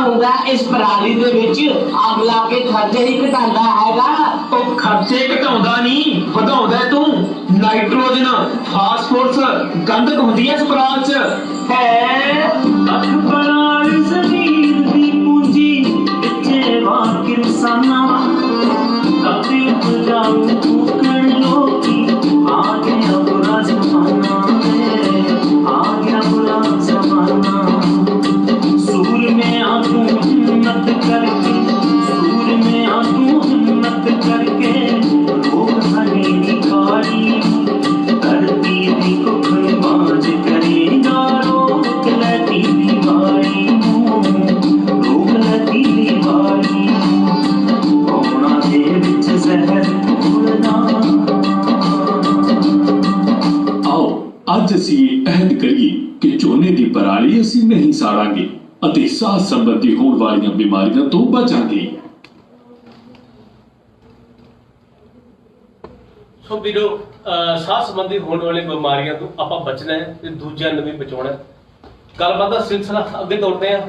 ਹੁੰਦਾ इस पराली दे विच अग ला के खर्चे ही घटांदा हैगा। ਉਹ ਖਰਚੇ ਘਟਾਉਂਦਾ ਨਹੀਂ, ਵਧਾਉਂਦਾ ਤੂੰ। ਨਾਈਟ੍ਰੋਜਨ, ਫਾਸਫੋਰਸ, ਗੰਧਕ ਹੁੰਦੀ ਐ ਇਸ ਪਰਾਲ 'ਚ। है अख पराल जमीन दी पूंजी विचे वाक इंसाना कभी उपजाऊ फूकण लोकी आ गया बुरा जमाना आ गया बुरा जमाना। सूर में आंखों हिम्मत करके सूर में आंखों हिम्मत करके लोग हनी निकाली धरती दी कुखन बाज करेगा रोक लगी दीवारी रोक लगी दीवारी पौना दे विच जहर घोलना। आओ ਅੱਜ ਅਸੀਂ ਅਹਿਦ ਕਰੀਏ ਕਿ ਝੋਨੇ ਦੀ ਪਰਾਲੀ ਅਸੀਂ ਨਹੀਂ ਸਾੜਾਂਗੇ ਅਤੇ ਸਾਹ ਸੰਬੰਧੀ ਹੋਣ ਵਾਲੀਆਂ ਬਿਮਾਰੀਆਂ ਤੋਂ ਬਚਾਂਗੇ। ਸੋ ਵੀਰੋ, ਸਾਹ ਸੰਬੰਧੀ ਹੋਣ ਵਾਲੀ ਬਿਮਾਰੀਆਂ ਤੋਂ ਆਪਾਂ ਬਚਣਾ ਹੈ ਤੇ ਦੂਜਿਆਂ ਨੂੰ ਵੀ ਬਚਾਉਣਾ ਹੈ। ਗੱਲਬਾਤ ਦਾ ਸਿਲਸਿਲਾ ਅੱਗੇ ਤੋਰਦੇ ਹਾਂ।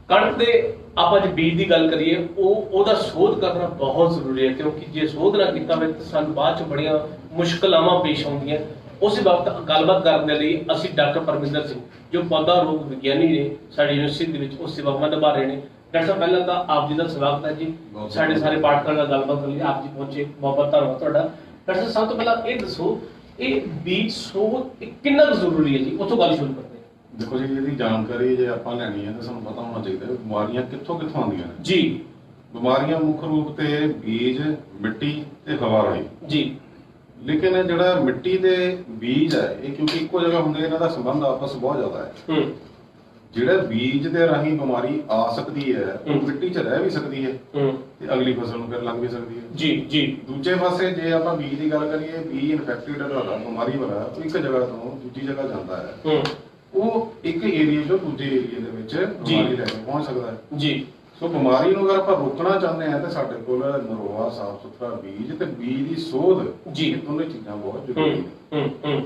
ਕਣਕ ਦੇ ਆਪਾਂ ਜੇ ਬੀਜ ਦੀ ਗੱਲ ਕਰੀਏ, ਉਹਦਾ ਸੋਧ ਕਰਨਾ ਬਹੁਤ ਜ਼ਰੂਰੀ ਹੈ, ਕਿਉਂਕਿ ਜੇ ਸੋਧ ਨਾ ਕੀਤਾ ਹੋਵੇ ਤਾਂ ਸਾਨੂੰ ਬਾਅਦ ਚ ਬੜੀਆਂ ਮੁਸ਼ਕਲਾਂ ਪੇਸ਼ ਆਉਂਦੀਆਂ। ਉਸੇ ਵਕਤ ਗੱਲਬਾਤ ਕਰਨ ਦੇ ਲਈ ਅਸੀਂ ਡਾਕਟਰ ਪਰਮਿੰਦਰ ਸਿੰਘ, ਜੋ ਪੌਦਾ ਰੋਗ ਵਿਗਿਆਨੀ ਨੇ, ਸਾਡੀ ਯੂਨੀਵਰਸਿਟੀ ਦੇ ਵਿੱਚ ਉਹ ਸੇਵਾਵਾਂ ਨਿਭਾ ਰਹੇ ਨੇ। ਡਾਕਟਰ ਸਾਹਿਬ, ਪਹਿਲਾਂ ਤਾਂ ਆਪ ਜੀ ਦਾ ਸਵਾਗਤ ਹੈ ਜੀ। ਸਾਡੇ ਸਾਰੇ ਪਾਠਕਾਂ ਨਾਲ ਗੱਲਬਾਤ ਕਰਨ ਲਈ ਆਪ ਜੀ ਪਹੁੰਚੇ, ਬਹੁਤ ਧੰਨਵਾਦ ਤੁਹਾਡਾ। ਡਾਕਟਰ ਸਾਹਿਬ, ਸਭ ਤੋਂ ਪਹਿਲਾਂ ਇਹ ਦੱਸੋ, ਇਹ ਬੀਜ ਸੋਧ ਕਿੰਨਾ ਕੁ ਜ਼ਰੂਰੀ ਹੈ ਜੀ? ਉੱਥੋਂ ਗੱਲ ਸ਼ੁਰੂ ਕਰਦੇ ਹਾਂ। ਦੇਖੋ ਜੀ, ਇਹਦੀ ਜਾਣਕਾਰੀ ਜੇ ਆਪਾਂ ਲੈਣੀ ਹੈ ਤਾਂ ਸਾਨੂੰ ਪਤਾ ਹੋਣਾ ਚਾਹੀਦਾ ਹੈ ਬਿਮਾਰੀਆਂ ਕਿੱਥੋਂ ਕਿੱਥੋਂ ਆਉਂਦੀਆਂ ਨੇ ਜੀ। ਬਿਮਾਰੀਆਂ ਮੁੱਖ ਰੂਪ ਤੇ ਬੀਜ, ਮਿੱਟੀ ਤੇ ਹਵਾ ਰਾਹੀਂ ਜੀ। ਲੇਕਿਨ ਜਿਹੜਾ ਮਿੱਟੀ ਦੇ ਬੀਜ ਹੈ, ਇਹ ਕਿਉਂਕਿ ਇੱਕੋ ਜਗ੍ਹਾ ਹੁੰਦੇ, ਇਹਨਾਂ ਦਾ ਸੰਬੰਧ ਆਪਸ ਬਹੁਤ ਜ਼ਿਆਦਾ ਹੈ। ਜਿਹੜਾ ਬੀਜ ਦੇ ਰਾਹੀਂ ਬਿਮਾਰੀ ਆ ਸਕਦੀ ਹੈ, ਉਹ ਮਿੱਟੀ 'ਚ ਰਹਿ ਵੀ ਸਕਦੀ ਹੈ ਤੇ ਅਗਲੀ ਫਸਲ ਨੂੰ ਫਿਰ ਲੱਗ ਵੀ ਸਕਦੀ ਹੈ। ਜੀ ਜੀ। ਦੂਜੇ ਪਾਸੇ ਜੇ ਆਪਾਂ ਬੀਜ ਦੀ ਗੱਲ ਕਰੀਏ, ਬੀਜ ਇਨਫੈਕਟਡ ਵਾਲਾ ਬਿਮਾਰੀ ਵਾਲਾ, ਉਹ ਇੱਕ ਜਗ੍ਹਾ ਤੋਂ ਦੂਜੀ ਜਗ੍ਹਾ ਜਾਂਦਾ ਹੈ। ਉਹ ਇੱਕ ਏਰੀਆ ਤੋਂ ਦੂਜੇ ਏਰੀਆ ਦੇ ਵਿੱਚ ਬਿਮਾਰੀ ਲੈ ਕੇ ਪਹੁੰਚ ਸਕਦਾ ਹੈ ਜੀ। ਸੋ ਬਿਮਾਰੀ ਨੂੰ ਅਗਰ ਆਪਾਂ ਰੋਕਣਾ ਚਾਹੁੰਦੇ ਹਾਂ ਤਾਂ ਸਾਡੇ ਕੋਲ ਨਰੋਆ, ਸਾਫ਼ ਸੁਥਰਾ ਬੀਜ ਤੇ ਬੀਜ ਦੀ ਸੋਧ ਜੀ, ਇਹ ਦੋਨੇ ਚੀਜ਼ਾਂ ਬਹੁਤ ਜ਼ਰੂਰੀ ਨੇ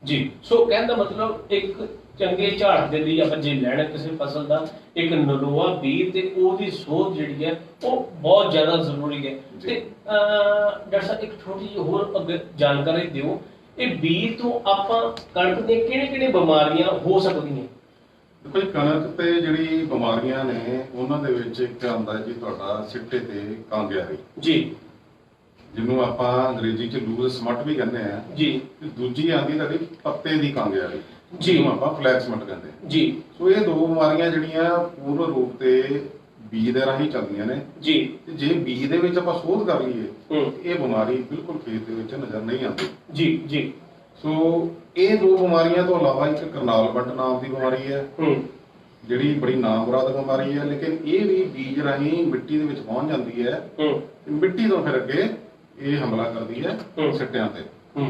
ਜੀ। ਸੋ ਕਹਿਣ ਦਾ ਮਤਲਬ, ਇੱਕ ਚੰਗੇ ਝਾੜ ਦੇ ਲਈ ਆਪਾਂ ਜੇ ਲੈਣਾ ਕਿਸੇ ਫਸਲ ਦਾ, ਇੱਕ ਨਰੋਆ ਬੀਜ ਤੇ ਉਹਦੀ ਸੋਧ ਜਿਹੜੀ ਹੈ ਉਹ ਬਹੁਤ ਜ਼ਿਆਦਾ ਜ਼ਰੂਰੀ ਹੈ। ਤੇ ਡਾਕਟਰ ਸਾਹਿਬ, ਇੱਕ ਛੋਟੀ ਜਿਹੀ ਹੋਰ ਅੱਗੇ ਜਾਣਕਾਰੀ ਦਿਓ, ਇਹ ਬੀਜ ਤੋਂ ਆਪਾਂ ਕਣਕ ਦੀਆਂ ਕਿਹੜੇ ਬਿਮਾਰੀਆਂ ਹੋ ਸਕਦੀਆਂ? ਦੇਖੋ ਜੀ, ਕਣਕ ਤੇ ਜਿਹੜੀ ਬਿਮਾਰੀਆਂ ਨੇ ਉਹਨਾਂ ਦੇ ਵਿੱਚ ਇੱਕ ਆਉਂਦਾ ਜੀ ਤੁਹਾਡਾ ਸਿੱਟੇ ਤੇ ਕਾਂਗਿਆਰੀ ਜੀ, ਜਿਹਨੂੰ ਆਪਾਂ ਅੰਗਰੇਜ਼ੀ 'ਚ ਲੂਜ਼ ਸਮਟ ਵੀ ਕਹਿੰਦੇ ਆ ਜੀ। ਤੇ ਦੂਜੀ ਆਉਂਦੀ ਤੁਹਾਡੀ ਪੱਤੇ ਦੀ ਕਾਂਗਿਆਰੀ ਜੀ, ਜਿਹਨੂੰ ਆਪਾਂ ਫਲੈਕਸ ਸਮਟ ਕਹਿੰਦੇ ਆ ਜੀ। ਸੋ ਇਹ ਦੋ ਬਿਮਾਰੀਆਂ ਜਿਹੜੀਆਂ ਪੂਰਨ ਰੂਪ ਤੇ ਬੀਜ ਦੇ ਰਾਹੀਂ ਚੱਲਦੀਆਂ ਨੇ ਜੀ। ਤੇ ਜੇ ਬੀਜ ਦੇ ਵਿੱਚ ਆਪਾਂ ਸੋਧ ਕਰ ਲਈਏ, ਇਹ ਬਿਮਾਰੀ ਬਿਲਕੁਲ ਖੇਤ ਦੇ ਵਿੱਚ ਨਜ਼ਰ ਨਹੀਂ ਆਉਂਦੀ ਜੀ ਜੀ। ਸੋ ਇਹ ਦੋ ਬਿਮਾਰੀਆਂ ਤੋਂ ਇਲਾਵਾ ਇੱਕ ਕਰਨਾਲ ਬੰਟ ਨਾਮ ਦੀ ਬਿਮਾਰੀ ਹੈ, ਜਿਹੜੀ ਬੜੀ ਨਾਮੁਰਾਦ ਬਿਮਾਰੀ ਹੈ, ਲੇਕਿਨ ਇਹ ਵੀ ਬੀਜ ਰਾਹੀਂ ਮਿੱਟੀ ਦੇ ਵਿੱਚ ਪਹੁੰਚ ਜਾਂਦੀ ਹੈ ਤੇ ਮਿੱਟੀ ਤੋਂ ਫਿਰ ਅੱਗੇ ਇਹ ਹਮਲਾ ਕਰਦੀ ਹੈ ਸਿੱਟਿਆਂ ਤੇ।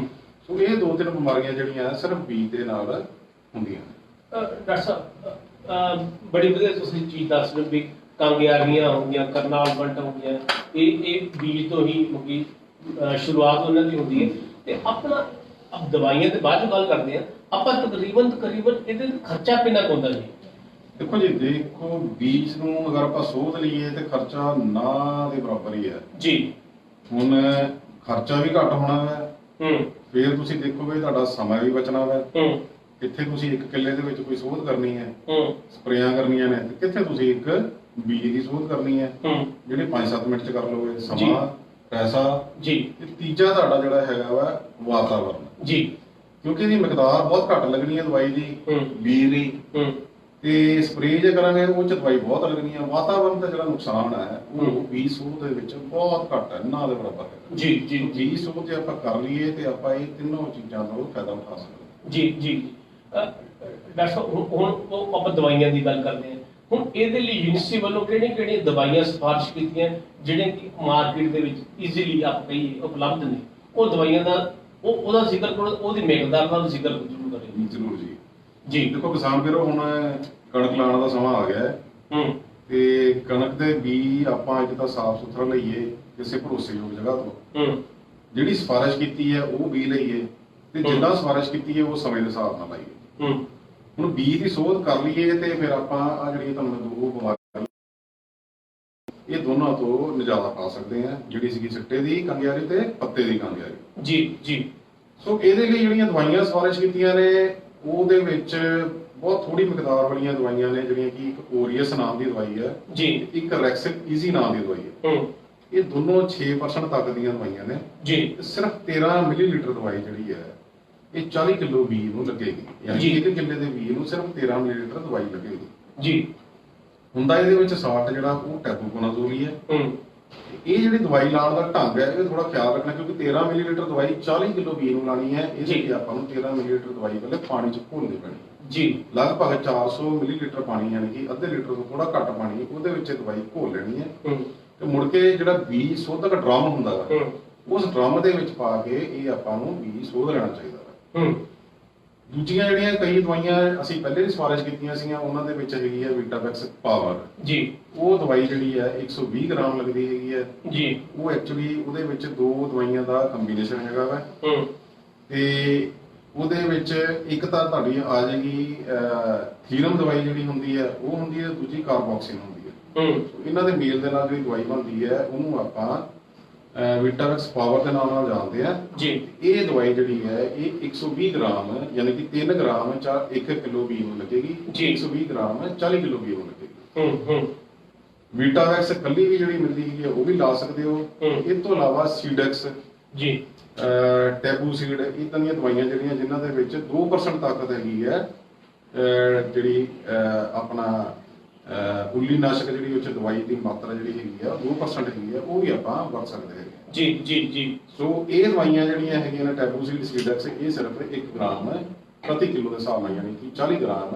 ਸੋ ਇਹ ਦੋ ਤਿੰਨ ਬਿਮਾਰੀਆਂ ਜਿਹੜੀਆਂ ਸਿਰਫ ਬੀਜ ਦੇ ਨਾਲ ਹੁੰਦੀਆਂ ਨੇ। ਡਾਕਟਰ ਸਾਹਿਬ, ਬੜੀ ਵਧੀਆ ਤੁਸੀਂ ਚੀਜ਼ ਦੱਸ ਰਹੇ ਵੀ ਕਾਂਗਿਆਰੀਆਂ ਹੋ ਗਈਆਂ, ਕਰਨਾਲ ਬੰਟ ਹੋ ਗਿਆ, ਇਹ ਬੀਜ ਤੋਂ ਹੀ ਹੋਗੀ, ਸ਼ੁਰੂਆਤ ਉਹਨਾਂ ਦੀ ਹੁੰਦੀ ਹੈ। ਤੇ ਆਪਣਾ ਦਵਾਈਆਂ ਤੇ ਬਾਅਦ ਚ ਗੱਲ ਕਰਦੇ ਆ, ਆਪਾਂ ਤਕਰੀਬਨ ਇਹਦੇ ਖਰਚਾ ਕਿੰਨਾ ਕੁ ਹੁੰਦਾ ਜੀ? ਦੇਖੋ ਜੀ, ਦੇਖੋ ਬੀਜ ਨੂੰ ਅਗਰ ਆਪਾਂ ਸੋਧ ਲਈਏ ਤੇ ਖਰਚਾ ਨਾ ਦੇ ਬਰਾਬਰ ਹੀ ਹੈ ਜੀ। ਹੁਣ ਖਰਚਾ ਵੀ ਘੱਟ ਹੋਣਾ ਹੈ, ਫਿਰ ਤੁਸੀਂ ਦੇਖੋਗੇ ਤੁਹਾਡਾ ਸਮਾਂ ਵੀ ਬਚਣਾ ਹੈ। ਇੱਥੇ ਤੁਸੀਂ ਇੱਕ ਕਿੱਲੇ ਦੇ ਵਿੱਚ ਕੋਈ ਸੋਧ ਕਰਨੀ ਹੈ, ਸਪਰੇਆਂ ਕਰਨੀਆਂ ਨੇ, ਤੇ ਕਿੱਥੇ ਤੁਸੀਂ ਇੱਕ ਬੀਜ ਦੀ ਸੋਧ ਕਰਨੀ ਹੈ ਜਿਹੜੇ 5-7 ਮਿੰਟ ਚ ਕਰ ਲਓਗੇ। ਸਮਾਂ, ਪੈਸਾ ਜੀ। ਤੇ ਤੀਜਾ ਤੁਹਾਡਾ ਜਿਹੜਾ ਹੈਗਾ ਵਾ ਵਾਤਾਵਰਨ ਜੀ, ਕਿਉਂਕਿ ਇਹਦੀ ਮਿਕਦਾਰ ਬਹੁਤ ਘੱਟ ਲੱਗਣੀ ਹੈ ਦਵਾਈ ਦੀ, ਬੀਜ ਦੀ, ਤੇ ਸਪਰੇ ਜੇ ਕਰਾਂਗੇ ਉਹ ਚ ਦਵਾਈ ਬਹੁਤ ਲੱਗਣੀ ਹੈ। ਵਾਤਾਵਰਨ ਦਾ ਜਿਹੜਾ ਨੁਕਸਾਨ ਹੈ ਉਹ ਬੀਜ ਸੋਧ ਦੇ ਵਿੱਚ ਬਹੁਤ ਘੱਟ ਹੈ, ਨਾ ਦੇ ਬਰਾਬਰ ਹੈ ਜੀ ਜੀ। ਬੀਜ ਸੋਧ ਜੇ ਆਪਾਂ ਕਰ ਲਈਏ ਤੇ ਆਪਾਂ ਇਹ ਤਿੰਨੋਂ ਚੀਜ਼ਾਂ ਤੋਂ ਫਾਇਦਾ ਉਠਾ ਸਕਦੇ ਜੀ ਜੀ। ਡਾਕਟਰ ਸਾਹਿਬ, ਹੁਣ ਆਪਾਂ ਦਵਾਈਆਂ ਦੀ ਗੱਲ ਕਰਦੇ ਹਾਂ। ਹੁਣ ਇਹਦੇ ਲਈ ਯੂਨੀਵਰਸਿਟੀ ਵੱਲੋਂ ਕਿਹੜੀਆਂ ਦਵਾਈਆਂ ਸਿਫਾਰਿਸ਼ ਕੀਤੀਆਂ ਜਿਹੜੀਆਂ ਕਿ ਮਾਰਕੀਟ ਦੇ ਵਿੱਚ ਈਜ਼ੀਲੀ ਆਪ ਕਹੀਏ ਉਪਲਬਧ ਨੇ? ਉਹ ਦਵਾਈਆਂ ਦਾ ਉਹਦਾ ਜ਼ਿਕਰ ਕਰੋ, ਉਹਦੀ ਮਿਕਦਾਰ ਦਾ ਜ਼ਿਕਰ ਜ਼ਰੂਰ ਕਰਿਓ। ਜ਼ਰੂਰ ਜੀ ਜੀ। ਦੇਖੋ ਕਿਸਾਨ ਵੀਰੋ, ਹੁਣ ਕਣਕ ਲਾਉਣ ਦਾ ਸਮਾਂ ਆ ਗਿਆ ਹੈ ਤੇ ਕਣਕ ਦੇ ਬੀਜ ਆਪਾਂ ਅੱਜ ਤਾਂ ਸਾਫ਼ ਸੁਥਰਾ ਲਈਏ ਕਿਸੇ ਭਰੋਸੇਯੋਗ ਜਗ੍ਹਾ ਤੋਂ, ਜਿਹੜੀ ਸਿਫਾਰਿਸ਼ ਕੀਤੀ ਹੈ ਉਹ ਬੀਜ ਲਈਏ ਤੇ ਜਿੰਨਾ ਸਿਫਾਰਿਸ਼ ਕੀਤੀ ਹੈ ਉਹ ਸਮੇਂ ਦੇ ਹਿਸਾਬ ਨਾਲ ਲਾਈਏ। ਹੁਣ ਬੀਜ ਦੀ ਸੋਧ ਕਰ ਲਈਏ ਤੇ ਫਿਰ ਆਪਾਂ ਆ ਜਿਹੜੀਆਂ ਤੁਹਾਨੂੰ ਦੋ ਬਿਮਾਰੀਆਂ ਇਹ ਦੋਨਾਂ ਤੋਂ ਨਿਜਾਤ ਪਾ ਸਕਦੇ ਆ, ਜਿਹੜੀ ਸੀਗੀ ਸਿੱਟੇ ਦੀ ਕੰਗਿਆਰੀ ਤੇ ਪੱਤੇ ਦੀ ਕੰਗਿਆਰੀ। ਜੀ। ਸੋ ਇਹਦੇ ਲਈ ਜਿਹੜੀਆਂ ਦਵਾਈਆਂ ਸਿਫਾਰਿਸ਼ ਕੀਤੀਆਂ ਨੇ ਉਹਦੇ ਵਿੱਚ ਬਹੁਤ ਥੋੜੀ ਮਿਕਦਾਰ ਵਾਲੀਆਂ ਦਵਾਈਆਂ ਨੇ, ਜਿਹੜੀਆਂ ਕਿ ਇੱਕ ਓਰੀਅਸ ਨਾਮ ਦੀ ਦਵਾਈ ਹੈ ਜੀ, ਇੱਕ ਰੈਕਸਿਕ ਈਜ਼ੀ ਨਾਮ ਦੀ ਦਵਾਈ ਹੈ। ਇਹ ਦੋਨੋਂ 6% ਤੱਕ ਦੀਆਂ ਦਵਾਈਆਂ ਨੇ ਜੀ। ਸਿਰਫ 13 ਮਿਲੀਲੀਟਰ ਦਵਾਈ ਜਿਹੜੀ ਹੈ ਇਹ 40 ਕਿਲੋ ਬੀਜ ਨੂੰ ਲੱਗੇਗੀ, ਯਾਨੀ 1 ਕਿੱਲੇ ਦੇ ਬੀਜ ਨੂੰ ਸਿਰਫ 13 ਮਿਲੀਲੀਟਰ ਦਵਾਈ ਲੱਗੇਗੀ ਜੀ। ਹੁੰਦਾ ਇਹਦੇ ਵਿੱਚ ਸਾਲਟ ਜਿਹੜਾ ਉਹ ਟੈਬੂਕੋਨਾਜ਼ੋਲ ਹੀ ਹੈ। ਇਹ ਜਿਹੜੀ ਦਵਾਈ ਲਾਉਣ ਦਾ ਢੰਗ ਹੈ ਇਹ ਥੋੜਾ ਖਿਆਲ ਰੱਖਣਾ, ਕਿਉਂਕਿ 13 ਮਿਲੀਲੀਟਰ ਦਵਾਈ 40 ਕਿਲੋ ਬੀਜ ਨੂੰ ਲਾਣੀ ਹੈ। ਇਹਦੇ ਲਈ ਆਪਾਂ ਨੂੰ 13 ਮਿਲੀਲੀਟਰ ਦਵਾਈ ਪਹਿਲੇ ਪਾਣੀ 'ਚ ਘੋਲਣੀ ਪੈਣੀ ਜੀ। ਲਗਭਗ 400 ਮਿਲੀਲੀਟਰ ਪਾਣੀ, ਯਾਨੀ ਕਿ ਅੱਧੇ ਲੀਟਰ ਤੋਂ ਥੋੜਾ ਘੱਟ ਪਾਣੀ, ਉਹਦੇ ਵਿੱਚ ਦਵਾਈ ਘੋਲ ਲੈਣੀ ਹੈ ਤੇ ਮੁੜ ਕੇ ਜਿਹੜਾ ਬੀਜ ਸੋਧਕ ਡਰਮ ਹੁੰਦਾ ਵਾ ਉਸ ਡਰਮ ਦੇ ਵਿੱਚ ਪਾ ਕੇ ਇਹ ਆਪਾਂ ਨੂੰ ਬੀਜ ਸੋਧ ਲੈਣਾ ਚਾਹੀਦਾ ਵਾ। ਦੂਜੀਆਂ ਜਿਹੜੀਆਂ ਕਈ ਦਵਾਈਆਂ ਅਸੀਂ ਪਹਿਲੇ ਵੀ ਸਿਫਾਰਿਸ਼ ਕੀਤੀਆਂ ਸੀਗੀਆਂ, ਉਹਨਾਂ ਦੇ ਵਿੱਚ ਹੈਗੀ ਹੈ ਵੀਟਾਵੈਕਸ ਪਾਵਰ ਜੀ। ਉਹ ਦਵਾਈ ਜਿਹੜੀ ਹੈ 120 ਗ੍ਰਾਮ ਲੱਗਦੀ ਹੈਗੀ ਹੈ ਜੀ। ਉਹ ਐਕਚੁਅਲੀ ਉਹਦੇ ਵਿੱਚ ਦੋ ਦਵਾਈਆਂ ਦਾ ਕੰਬੀਨੇਸ਼ਨ ਹੈਗਾ ਵਾ ਤੇ ਉਹਦੇ ਵਿੱਚ ਇੱਕ ਤਾਂ ਤੁਹਾਡੀ ਆ ਜਾਏਗੀ ਥੀਰਮ ਦਵਾਈ ਜਿਹੜੀ ਹੁੰਦੀ ਹੈ ਉਹ ਹੁੰਦੀ ਹੈ, ਦੂਜੀ ਕਾਰਬੋਕਸਿਨ ਹੁੰਦੀ ਹੈ। ਇਹਨਾਂ ਦੇ ਮੇਲ ਦੇ ਨਾਲ ਜਿਹੜੀ ਦਵਾਈ ਬਣਦੀ ਹੈ ਉਹਨੂੰ ਆਪਾਂ ਵੀਟਾਵੈਕਸ ਪਾਵਰ ਦੇ ਨਾਮ ਨਾਲ ਜਾਣਦੇ ਆ ਜੀ। ਇਹ ਦਵਾਈ ਜਿਹੜੀ ਹੈ ਇਹ 120 ਗ੍ਰਾਮ ਯਾਨੀ ਕਿ 3 ਗ੍ਰਾਮ 1 ਕਿਲੋ ਬੀਜ ਨੂੰ ਲੱਗੇਗੀ ਜੀ। 120 ਗ੍ਰਾਮ 40 ਕਿਲੋ ਬੀਜ ਨੂੰ ਲੱਗੇਗੀ। ਵੀਟਾਵੈਕਸ ਕੱਲੀ ਵੀ ਜਿਹੜੀ ਮਿਲਦੀ ਹੈ ਉਹ ਵੀ ਲਾ ਸਕਦੇ ਹੋ। ਇਸ ਤੋਂ ਇਲਾਵਾ ਸੀਡੈਕਸ ਜੀ, ਟੈਬੂ ਸੀਡ, ਇਦਾਂ ਦੀਆਂ ਦਵਾਈਆਂ ਜਿਹੜੀਆਂ ਜਿਨ੍ਹਾਂ ਦੇ ਵਿੱਚ 2% ਤਾਕਤ ਹੈਗੀ ਹੈ, ਜਿਹੜੀ ਆਪਣਾ ਉੱਲੀ ਨਾਸ਼ਕ ਜਿਹੜੀ ਉੱਚ ਦਵਾਈ ਦੀ ਮਾਤਰਾ ਜਿਹੜੀ ਹੈਗੀ ਆ 2% ਹੈਗੀ ਆ, ਉਹ ਵੀ ਆਪਾਂ ਵਰਤ ਸਕਦੇ ਹੈਗੇ ਜੀ। ਸੋ ਇਹ ਦਵਾਈਆਂ ਜਿਹੜੀਆਂ ਹੈਗੀਆਂ ਨੇ ਟੈਬੂਸੀਡ ਸੀਡੈਕਸ, ਇਹ ਸਿਰਫ 1 ਗ੍ਰਾਮ ਪ੍ਰਤੀ ਕਿਲੋ ਦੇ ਹਿਸਾਬ ਨਾਲ, ਯਾਨੀ ਕਿ 40 ਗ੍ਰਾਮ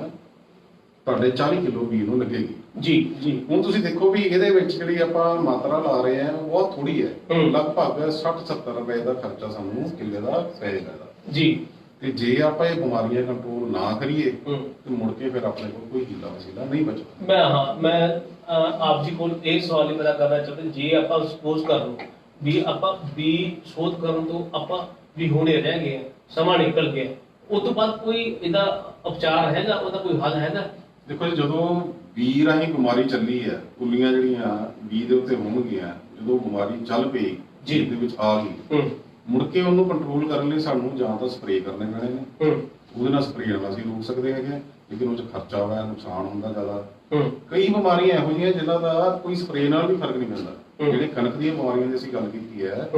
ਤੁਹਾਡੇ 40 ਕਿਲੋ ਬੀਜ ਨੂੰ ਲੱਗੇਗੀ ਜੀ। ਹੁਣ ਤੁਸੀਂ ਦੇਖੋ ਵੀ ਇਹਦੇ ਵਿੱਚ ਜਿਹੜੀ ਆਪਾਂ ਮਾਤਰਾ ਲਾ ਰਹੇ ਆ ਉਹ ਬਹੁਤ ਥੋੜੀ ਹੈ, ਲਗਭਗ 60-70 ਰੁਪਏ ਦਾ ਖਰਚਾ ਸਾਨੂੰ ਕਿੱਲੇ ਦਾ ਪਏਗਾ ਜੀ। ਤੇ ਜੇ ਆਪਾਂ ਇਹ ਬਿਮਾਰੀਆਂ ਕੰਟਰੋਲ ਨਾ ਕਰੀਏ ਤੇ ਮੁੜ ਕੇ ਫਿਰ ਆਪਣੇ ਕੋਲ ਕੋਈ ਹੀਲਾ ਵਸੀਲਾ ਨਹੀਂ ਬਚਦਾ। ਮੈਂ ਆਪ ਜੀ ਕੋਲ ਇਹ ਸਵਾਲ ਹੀ ਪੈਦਾ ਕਰਨਾ ਚਾਹੁੰਦਾ, ਜੇ ਆਪਾਂ ਸਪੋਜ਼ ਕਰ ਲਓ ਵੀ ਆਪਾਂ ਵੀ ਸ਼ੋਧ ਕਰਨ ਤੋਂ ਆਪਾਂ ਵੀ ਹੁਣੇ ਰਹਿ ਗਏ, ਸਮਾਂ ਨਿਕਲ ਗਿਆ, ਉਸ ਤੋਂ ਬਾਅਦ ਕੋਈ ਇਹਦਾ ਉਪਚਾਰ ਹੈਗਾ, ਉਹਦਾ ਕੋਈ ਹੱਲ ਹੈਗਾ? ਦੇਖੋ ਜੀ, ਜਦੋਂ ਬੀ ਰਾਹੀਂ ਬਿਮਾਰੀ ਚੱਲੀ ਹੈ, ਕੁੱਲੀਆਂ ਜਿਹੜੀਆਂ ਬੀ ਦੇ ਉੱਤੇ ਹੋਣਗੀਆਂ, ਜਦੋਂ ਬਿਮਾਰੀ ਚੱਲ ਪਈ ਜੀਭ ਦੇ ਵਿੱਚ ਆ ਗਈ, ਮੁੜ ਕੇ ਉਹਨੂੰ ਕੰਟਰੋਲ ਕਰਨ ਲਈ ਸਾਨੂੰ ਜਾਂ ਤਾਂ ਸਪਰੇਅ ਕਰਨੇ ਪੈਣੇ ਨੇ। ਉਹਦੇ ਨਾਲ ਸਪਰੇਅ ਨਾਲ ਅਸੀਂ ਰੋਕ ਸਕਦੇ ਹੈਗੇ, ਲੇਕਿਨ ਉਹ 'ਚ ਖਰਚਾ ਹੋਇਆ, ਨੁਕਸਾਨ ਹੁੰਦਾ ਜ਼ਿਆਦਾ। ਕਈ ਬਿਮਾਰੀਆਂ ਇਹੋ ਜਿਹੀਆਂ ਜਿਨ੍ਹਾਂ ਦਾ ਕੋਈ ਸਪਰੇਅ ਨਾਲ ਵੀ ਫਰਕ ਨਹੀਂ ਪੈਂਦਾ। ਜਿਹੜੇ ਕਣਕ ਦੀਆਂ ਬਿਮਾਰੀਆਂ ਦੀ ਅਸੀਂ ਗੱਲ ਕੀਤੀ ਹੈ,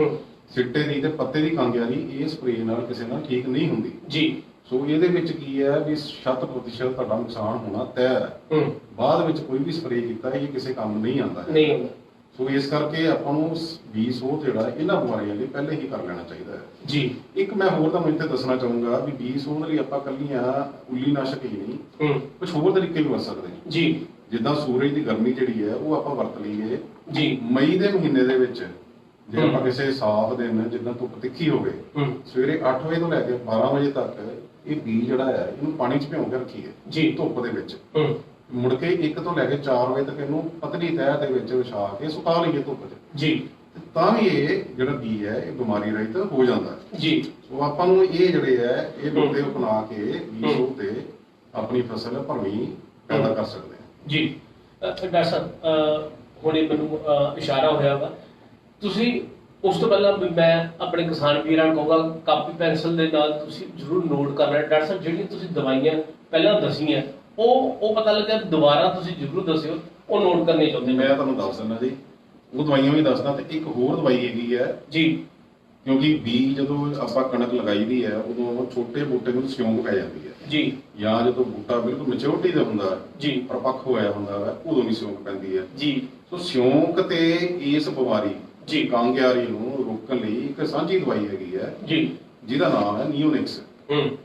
ਸਿੱਟੇ ਦੀ ਤੇ ਪੱਤੇ ਦੀ ਕੰਗਿਆਰੀ, ਇਹ ਸਪਰੇਅ ਨਾਲ ਕਿਸੇ ਨਾਲ ਠੀਕ ਨਹੀਂ ਹੁੰਦੀ ਜੀ। ਸੋ ਇਹਦੇ ਵਿੱਚ ਕੀ ਹੈ ਵੀ 60% ਤੁਹਾਡਾ ਨੁਕਸਾਨ ਹੋਣਾ ਤੈਅ ਹੈ। ਬਾਅਦ ਵਿੱਚ ਕੋਈ ਵੀ ਸਪਰੇਅ ਕੀਤਾ ਇਹ ਕਿਸੇ ਕੰਮ ਨਹੀਂ ਆਉਂਦਾ। ਸੋ ਇਸ ਕਰਕੇ ਆਪਾਂ ਨੂੰ ਬੀਜ ਸੋਧ ਜਿਹੜਾ ਇਹਨਾਂ ਬਿਮਾਰੀਆਂ ਲਈ ਪਹਿਲੇ ਹੀ ਕਰ ਲੈਣਾ ਚਾਹੀਦਾ ਹੈ ਜੀ। ਇੱਕ ਮੈਂ ਹੋਰ ਤੁਹਾਨੂੰ ਇੱਥੇ ਦੱਸਣਾ ਚਾਹੂੰਗਾ ਵੀ ਬੀਜ ਸੋਧ ਲਈ ਆਪਾਂ ਕੱਲੀਆਂ ਉੱਲੀ ਨਾਸ਼ਕ ਹੀ ਨਹੀਂ, ਕੁਝ ਹੋਰ ਤਰੀਕੇ ਵੀ ਵਰਤ ਸਕਦੇ ਹਾਂ ਜੀ। ਜਿੱਦਾਂ ਸੂਰਜ ਦੀ ਗਰਮੀ ਜਿਹੜੀ ਹੈ ਉਹ ਆਪਾਂ ਵਰਤ ਲਈਏ ਜੀ। ਮਈ ਦੇ ਮਹੀਨੇ ਦੇ ਵਿੱਚ ਜੇ ਆਪਾਂ ਕਿਸੇ ਸਾਫ਼ ਦਿਨ ਜਿੱਦਾਂ ਧੁੱਪ ਤਿੱਖੀ ਹੋਵੇ, ਸਵੇਰੇ 8 ਵਜੇ ਤੋਂ ਲੈ ਕੇ 12 ਵਜੇ ਤੱਕ ਇਹ ਬੀਜ ਜਿਹੜਾ ਹੈ ਇਹਨੂੰ ਪਾਣੀ 'ਚ ਭਿਉਂ ਕੇ ਰੱਖੀਏ ਜੀ, ਧੁੱਪ ਦੇ ਵਿੱਚ। ਮੁੜ ਕੇ 1 ਤੋਂ ਲੈ ਕੇ 4 ਵਜੇ ਤੱਕ ਇਹਨੂੰ ਪਤਲੀ ਤਹਿ ਦੇ ਵਿੱਚ ਵਿਛਾ ਕੇ ਸੁਕਾ ਲਈਏ ਧੁੱਪ 'ਚ ਜੀ। ਤਾਂ ਵੀ ਇਹ ਜਿਹੜਾ ਬੀਜ ਹੈ ਇਹ ਬਿਮਾਰੀ ਰਹਿਤ ਹੋ ਜਾਂਦਾ ਜੀ। ਸੋ ਆਪਾਂ ਨੂੰ ਇਹ ਜਿਹੜੇ ਹੈ ਇਹ ਲੋੜੇ ਅਪਣਾ ਕੇ ਬੀਜ ਸੋਧ ਤੇ ਆਪਣੀ ਫਸਲ ਭਰਵੀਂ ਪੈਦਾ ਕਰ ਸਕਦੇ ਹਾਂ ਜੀ। ਡਾਕਟਰ ਸਾਹਿਬ, ਹੁਣੇ ਮੈਨੂੰ ਇਸ਼ਾਰਾ ਹੋਇਆ ਵਾ, ਤੁਸੀਂ ਉਸ ਤੋਂ ਪਹਿਲਾਂ ਵੀ ਮੈਂ ਆਪਣੇ ਕਿਸਾਨ ਵੀਰਾਂ ਨੂੰ ਕਹੂੰਗਾ ਕਾਪੀ ਪੈਨਸਲ ਦੇ ਨਾਲ ਤੁਸੀਂ ਜ਼ਰੂਰ ਨੋਟ ਕਰਨਾ। ਡਾਕਟਰ ਸਾਹਿਬ, ਜਿਹੜੀਆਂ ਤੁਸੀਂ ਦਵਾਈਆਂ ਪਹਿਲਾਂ ਦੱਸੀਆਂ ਉਹ ਪਤਾ ਲੱਗਿਆ, ਦੁਬਾਰਾ ਤੁਸੀਂ ਜ਼ਰੂਰ ਦੱਸਿਓ, ਉਹ ਨੋਟ ਕਰਨੇ ਚਾਹੁੰਦੇ। ਮੈਂ ਤੁਹਾਨੂੰ ਦੱਸ ਦਿੰਦਾ ਜੀ, ਉਹ ਦਵਾਈਆਂ ਵੀ ਦੱਸਦਾ। ਤੇ ਇੱਕ ਹੋਰ ਦਵਾਈ ਹੈਗੀ ਹੈ ਜੀ, ਕਿਉਂਕਿ ਬੀਜ ਜਦੋਂ ਆਪਾਂ ਕਣਕ ਲਗਾਈ ਦੀ ਹੈ ਉਦੋਂ ਛੋਟੇ ਬੂਟੇ ਨੂੰ ਸਿਉਂਕ ਪੈ ਜਾਂਦੀ ਹੈ ਜੀ, ਜਾਂ ਜਦੋਂ ਬੂਟਾ ਬਿਲਕੁਲ ਮੈਚੁਰਿਟੀ ਦਾ ਹੁੰਦਾ ਜੀ, ਪਰਿਪੱਕ ਹੋਇਆ ਹੁੰਦਾ ਹੈ, ਉਦੋਂ ਵੀ ਸਿਉਂਕ ਪੈਂਦੀ ਹੈ ਜੀ। ਸੋ ਸਿਉਂਕ ਤੇ ਇਸ ਬਿਮਾਰੀ ਜੀ ਕਾਂਗਿਆਰੀ ਨੂੰ ਰੋਕਣ ਲਈ ਇੱਕ ਸਾਂਝੀ ਦਵਾਈ ਹੈਗੀ ਹੈ ਜੀ, ਜਿਹਦਾ ਨਾਮ ਹੈ ਨਿਓਨਿਕਸ।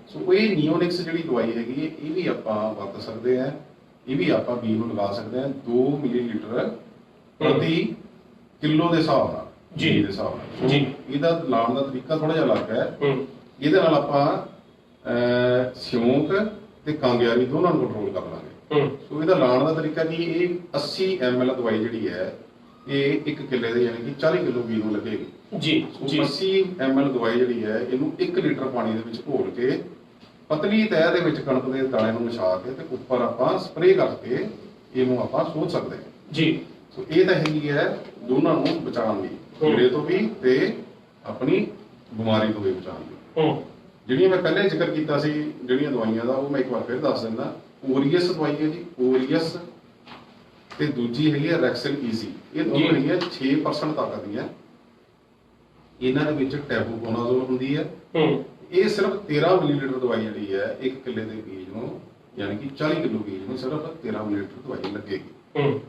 ਸੋ ਇਹ ਨਿਓਨਿਕਸ ਜਿਹੜੀ ਦਵਾਈ ਹੈਗੀ ਹੈ ਇਹ ਵੀ ਆਪਾਂ ਵਰਤ ਸਕਦੇ ਹਾਂ, ਇਹ ਵੀ ਆਪਾਂ ਬੀਜ ਨੂੰ ਲਗਾ ਸਕਦੇ ਹਾਂ 2 ਮਿਲੀਲੀਟਰ ਪ੍ਰਤੀ ਕਿਲੋ ਦੇ ਹਿਸਾਬ ਨਾਲ ਜੀ, ਦੇ ਹਿਸਾਬ ਨਾਲ ਜੀ। ਇਹਦਾ ਲਾਉਣ ਦਾ ਤਰੀਕਾ ਥੋੜਾ ਜਿਹਾ ਅਲੱਗ ਹੈ। ਇਹਦੇ ਨਾਲ ਆਪਾਂ ਸਿਉਂਕ ਤੇ ਕਾਂਗਿਆਰੀ ਦੋਨਾਂ ਨੂੰ ਕੰਟਰੋਲ ਕਰ ਲਾਂਗੇ। ਸੋ ਇਹਦਾ ਲਾਉਣ ਦਾ ਤਰੀਕਾ ਕੀ, ਇਹ 80 ml ਦਵਾਈ ਜਿਹੜੀ ਹੈ ਇਹ 1 ਕਿੱਲੇ ਦੇ ਯਾਨੀ ਕਿ 40 ਕਿਲੋ ਬੀਜ ਨੂੰ ਲੱਗੇਗੀ ਜੀ। 80 ml ਦਵਾਈ ਜਿਹੜੀ ਹੈ ਇਹਨੂੰ 1 ਲੀਟਰ ਪਾਣੀ ਦੇ ਵਿੱਚ ਘੋਲ ਕੇ ਪਤਲੀ ਤਹਿ ਦੇ ਵਿੱਚ ਕਣਕ ਦੇ ਦਾਣੇ ਨੂੰ ਮਿਸ਼ਾ ਕੇ ਤੇ ਉੱਪਰ ਆਪਾਂ ਸਪਰੇਅ ਕਰਕੇ ਇਹਨੂੰ ਆਪਾਂ ਸੋਧ ਸਕਦੇ ਹਾਂ ਜੀ। ਸੋ ਇਹ ਤਾਂ ਹੈਗੀ ਹੈ ਦੋਨਾਂ ਨੂੰ ਬਚਾਉਣ ਦੀ, ਕੀੜੇ ਤੋਂ ਵੀ ਤੇ ਆਪਣੀ ਬਿਮਾਰੀ ਤੋਂ ਵੀ ਬਚਾਉਣ ਦੀ। ਜਿਹੜੀਆਂ ਮੈਂ ਪਹਿਲੇ ਜ਼ਿਕਰ ਕੀਤਾ ਸੀ ਜਿਹੜੀਆਂ ਦਵਾਈਆਂ ਦਾ, ਉਹ ਮੈਂ ਇੱਕ ਵਾਰ ਫਿਰ ਦੱਸ ਦਿੰਦਾ। ਓਰੀਅਸ ਦਵਾਈ ਹੈ ਜੀ, ਓਰੀਅਸ, ਤੇ ਦੂਜੀ ਹੈਗੀ ਹੈ ਰੈਕਸਲ ਈਜ਼ੀ। ਇਹ ਦੋਨੋਂ ਹੈਗੀਆਂ 6% ਤਾਕਤ ਦੀਆਂ। ਇਹਨਾਂ ਦੇ ਵਿੱਚ ਟੈਬੂਕੋਨਾਜ਼ੋਲ ਹੁੰਦੀ ਹੈ। ਇਹ ਸਿਰਫ 13 ਮਿਲੀਲੀਟਰ ਦਵਾਈ ਜਿਹੜੀ ਹੈ 1 ਕਿੱਲੇ ਦੇ ਬੀਜ ਨੂੰ, ਯਾਨੀ ਕਿ 40 ਕਿਲੋ ਬੀਜ ਨੂੰ ਸਿਰਫ 13 ਮਿਲੀਲੀਟਰ ਦਵਾਈ ਲੱਗੇਗੀ।